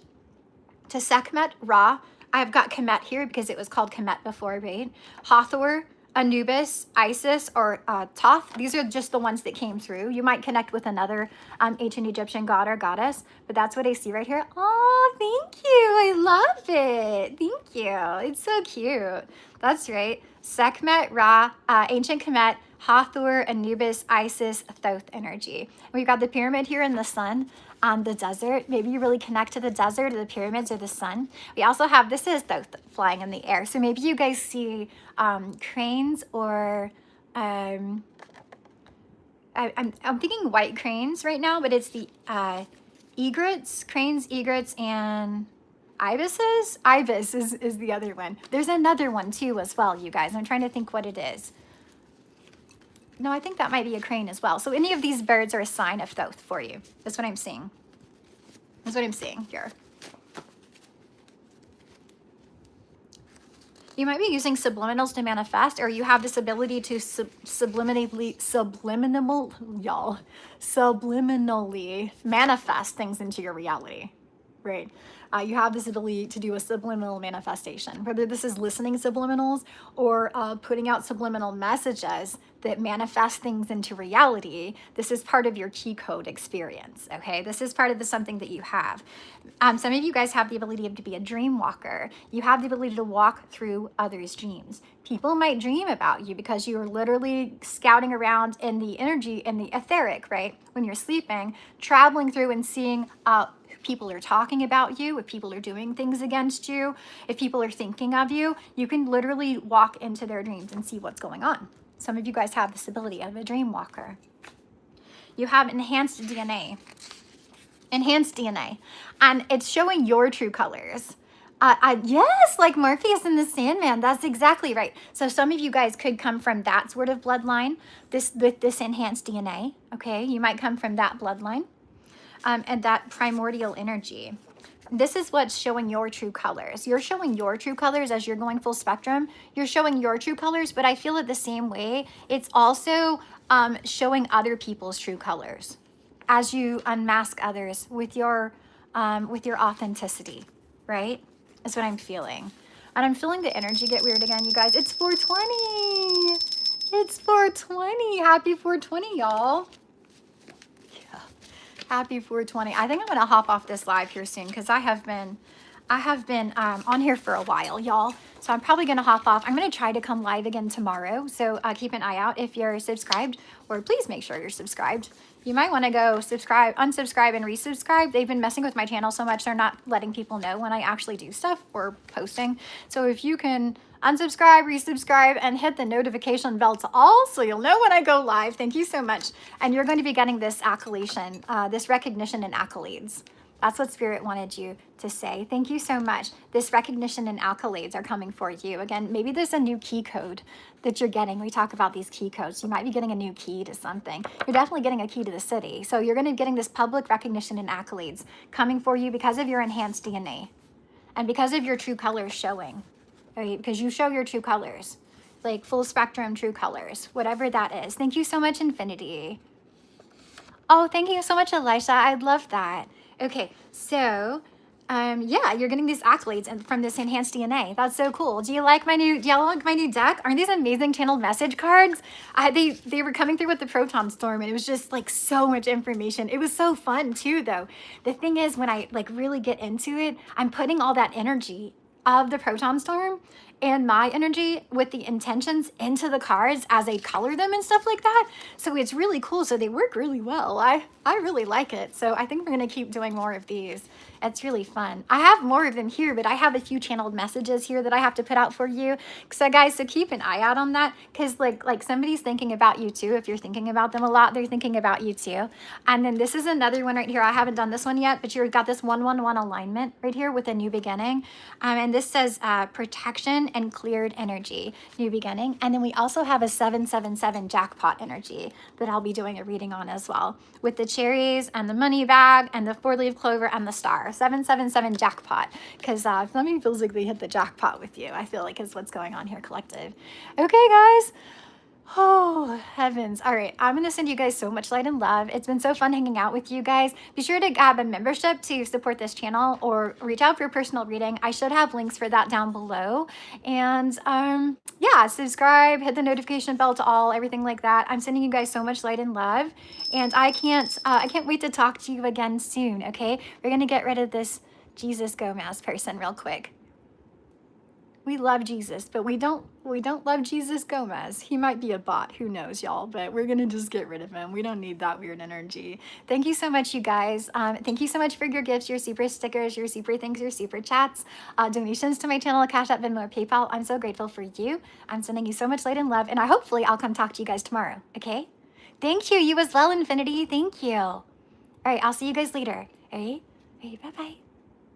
to Sekhmet, Ra. I've got Kemet here because it was called Kemet before, right? Hathor, Anubis, Isis, or Thoth. These are just the ones that came through. You might connect with another ancient Egyptian god or goddess, but that's what I see right here. Oh, thank you. I love it. Thank you. It's so cute. That's right. Sekhmet, Ra, ancient Kemet, Hathor, Anubis, Isis, Thoth energy. We've got the pyramid here in the sun. The desert. Maybe you really connect to the desert or the pyramids or the sun. We also have, this is Thoth flying in the air. So maybe you guys see cranes or I'm thinking white cranes right now, but it's the egrets, cranes, egrets, and ibises. Ibis is the other one. There's another one too as well, you guys. I'm trying to think what it is. No, I think that might be a crane as well. So any of these birds are a sign of Thoth for you. That's what I'm seeing. That's what I'm seeing here. You might be using subliminals to manifest, or you have this ability to subliminally manifest things into your reality, right? You have this ability to do a subliminal manifestation, whether this is listening subliminals or putting out subliminal messages that manifest things into reality. This is part of your key code experience, okay? This is part of something that you have. Some of you guys have the ability to be a dream walker. You have the ability to walk through others' dreams. People might dream about you because you're literally scouting around in the energy, in the etheric, right? When you're sleeping, traveling through and seeing people are talking about you, if people are doing things against you, if people are thinking of you, you can literally walk into their dreams and see what's going on. Some of you guys have this ability of a dream walker. You have enhanced DNA. Enhanced DNA. And it's showing your true colors. Yes, like Morpheus and the Sandman. That's exactly right. So some of you guys could come from that sort of bloodline, this enhanced DNA, okay? You might come from that bloodline and that primordial energy. This is what's showing your true colors. You're showing your true colors as you're going full spectrum. You're showing your true colors, but I feel it the same way. It's also showing other people's true colors as you unmask others with your authenticity, right? Is what I'm feeling. And I'm feeling the energy get weird again, you guys. It's 420. It's 420. Happy 420, y'all. Yeah. Happy 420. I think I'm going to hop off this live here soon because I have been on here for a while, y'all. So I'm probably going to hop off. I'm going to try to come live again tomorrow. So keep an eye out if you're subscribed, or please make sure you're subscribed. You might want to go subscribe, unsubscribe, and resubscribe. They've been messing with my channel so much, they're not letting people know when I actually do stuff or posting. So if you can unsubscribe, resubscribe, and hit the notification bell to all so you'll know when I go live. Thank you so much. And you're going to be getting this accolation, this recognition and accolades. That's what Spirit wanted you to say. Thank you so much. This recognition and accolades are coming for you. Again, maybe there's a new key code that you're getting. We talk about these key codes. You might be getting a new key to something. You're definitely getting a key to the city. So you're going to be getting this public recognition and accolades coming for you because of your enhanced DNA and because of your true colors showing, right? Because you show your true colors, like full spectrum true colors, whatever that is. Thank you so much, Infinity. Oh, thank you so much, Elisha. I love that. Okay, so yeah, you're getting these accolades and from this enhanced DNA. That's so cool. Do y'all like my new deck? Aren't these amazing channeled message cards? They were coming through with the proton storm, and it was just like so much information. It was so fun too, though. The thing is, when I like really get into it, I'm putting all that energy of the proton storm and my energy with the intentions into the cards as I color them and stuff like that. So it's really cool. So they work really well. I really like it. So I think we're going to keep doing more of these. It's really fun. I have more of them here, but I have a few channeled messages here that I have to put out for you. So guys, so keep an eye out on that, because like somebody's thinking about you too. If you're thinking about them a lot, they're thinking about you too. And then this is another one right here. I haven't done this one yet, but you've got this 111 alignment right here with a new beginning. And this says protection and cleared energy, new beginning. And then we also have a 777 jackpot energy that I'll be doing a reading on as well, with the cherries and the money bag and the 4-leaf clover and the star. 777 jackpot, because something feels like they hit the jackpot with you. I feel like is what's going on here, collective. Okay, guys. Oh, heavens. All right. I'm going to send you guys so much light and love. It's been so fun hanging out with you guys. Be sure to grab a membership to support this channel or reach out for a personal reading. I should have links for that down below. And yeah, subscribe, hit the notification bell to all, everything like that. I'm sending you guys so much light and love. And I can't wait to talk to you again soon, okay? We're going to get rid of this Jesus Gomez person real quick. We love Jesus, but we don't love Jesus Gomez. He might be a bot, who knows, y'all, but we're gonna just get rid of him. We don't need that weird energy. Thank you so much, you guys. Thank you so much for your gifts, your super stickers, your super things, your super chats, donations to my channel, Cash App, Venmo, or PayPal. I'm so grateful for you. I'm sending you so much light and love, and hopefully I'll come talk to you guys tomorrow, okay? Thank you, you as well, Infinity. Thank you. All right, I'll see you guys later. All right, bye-bye.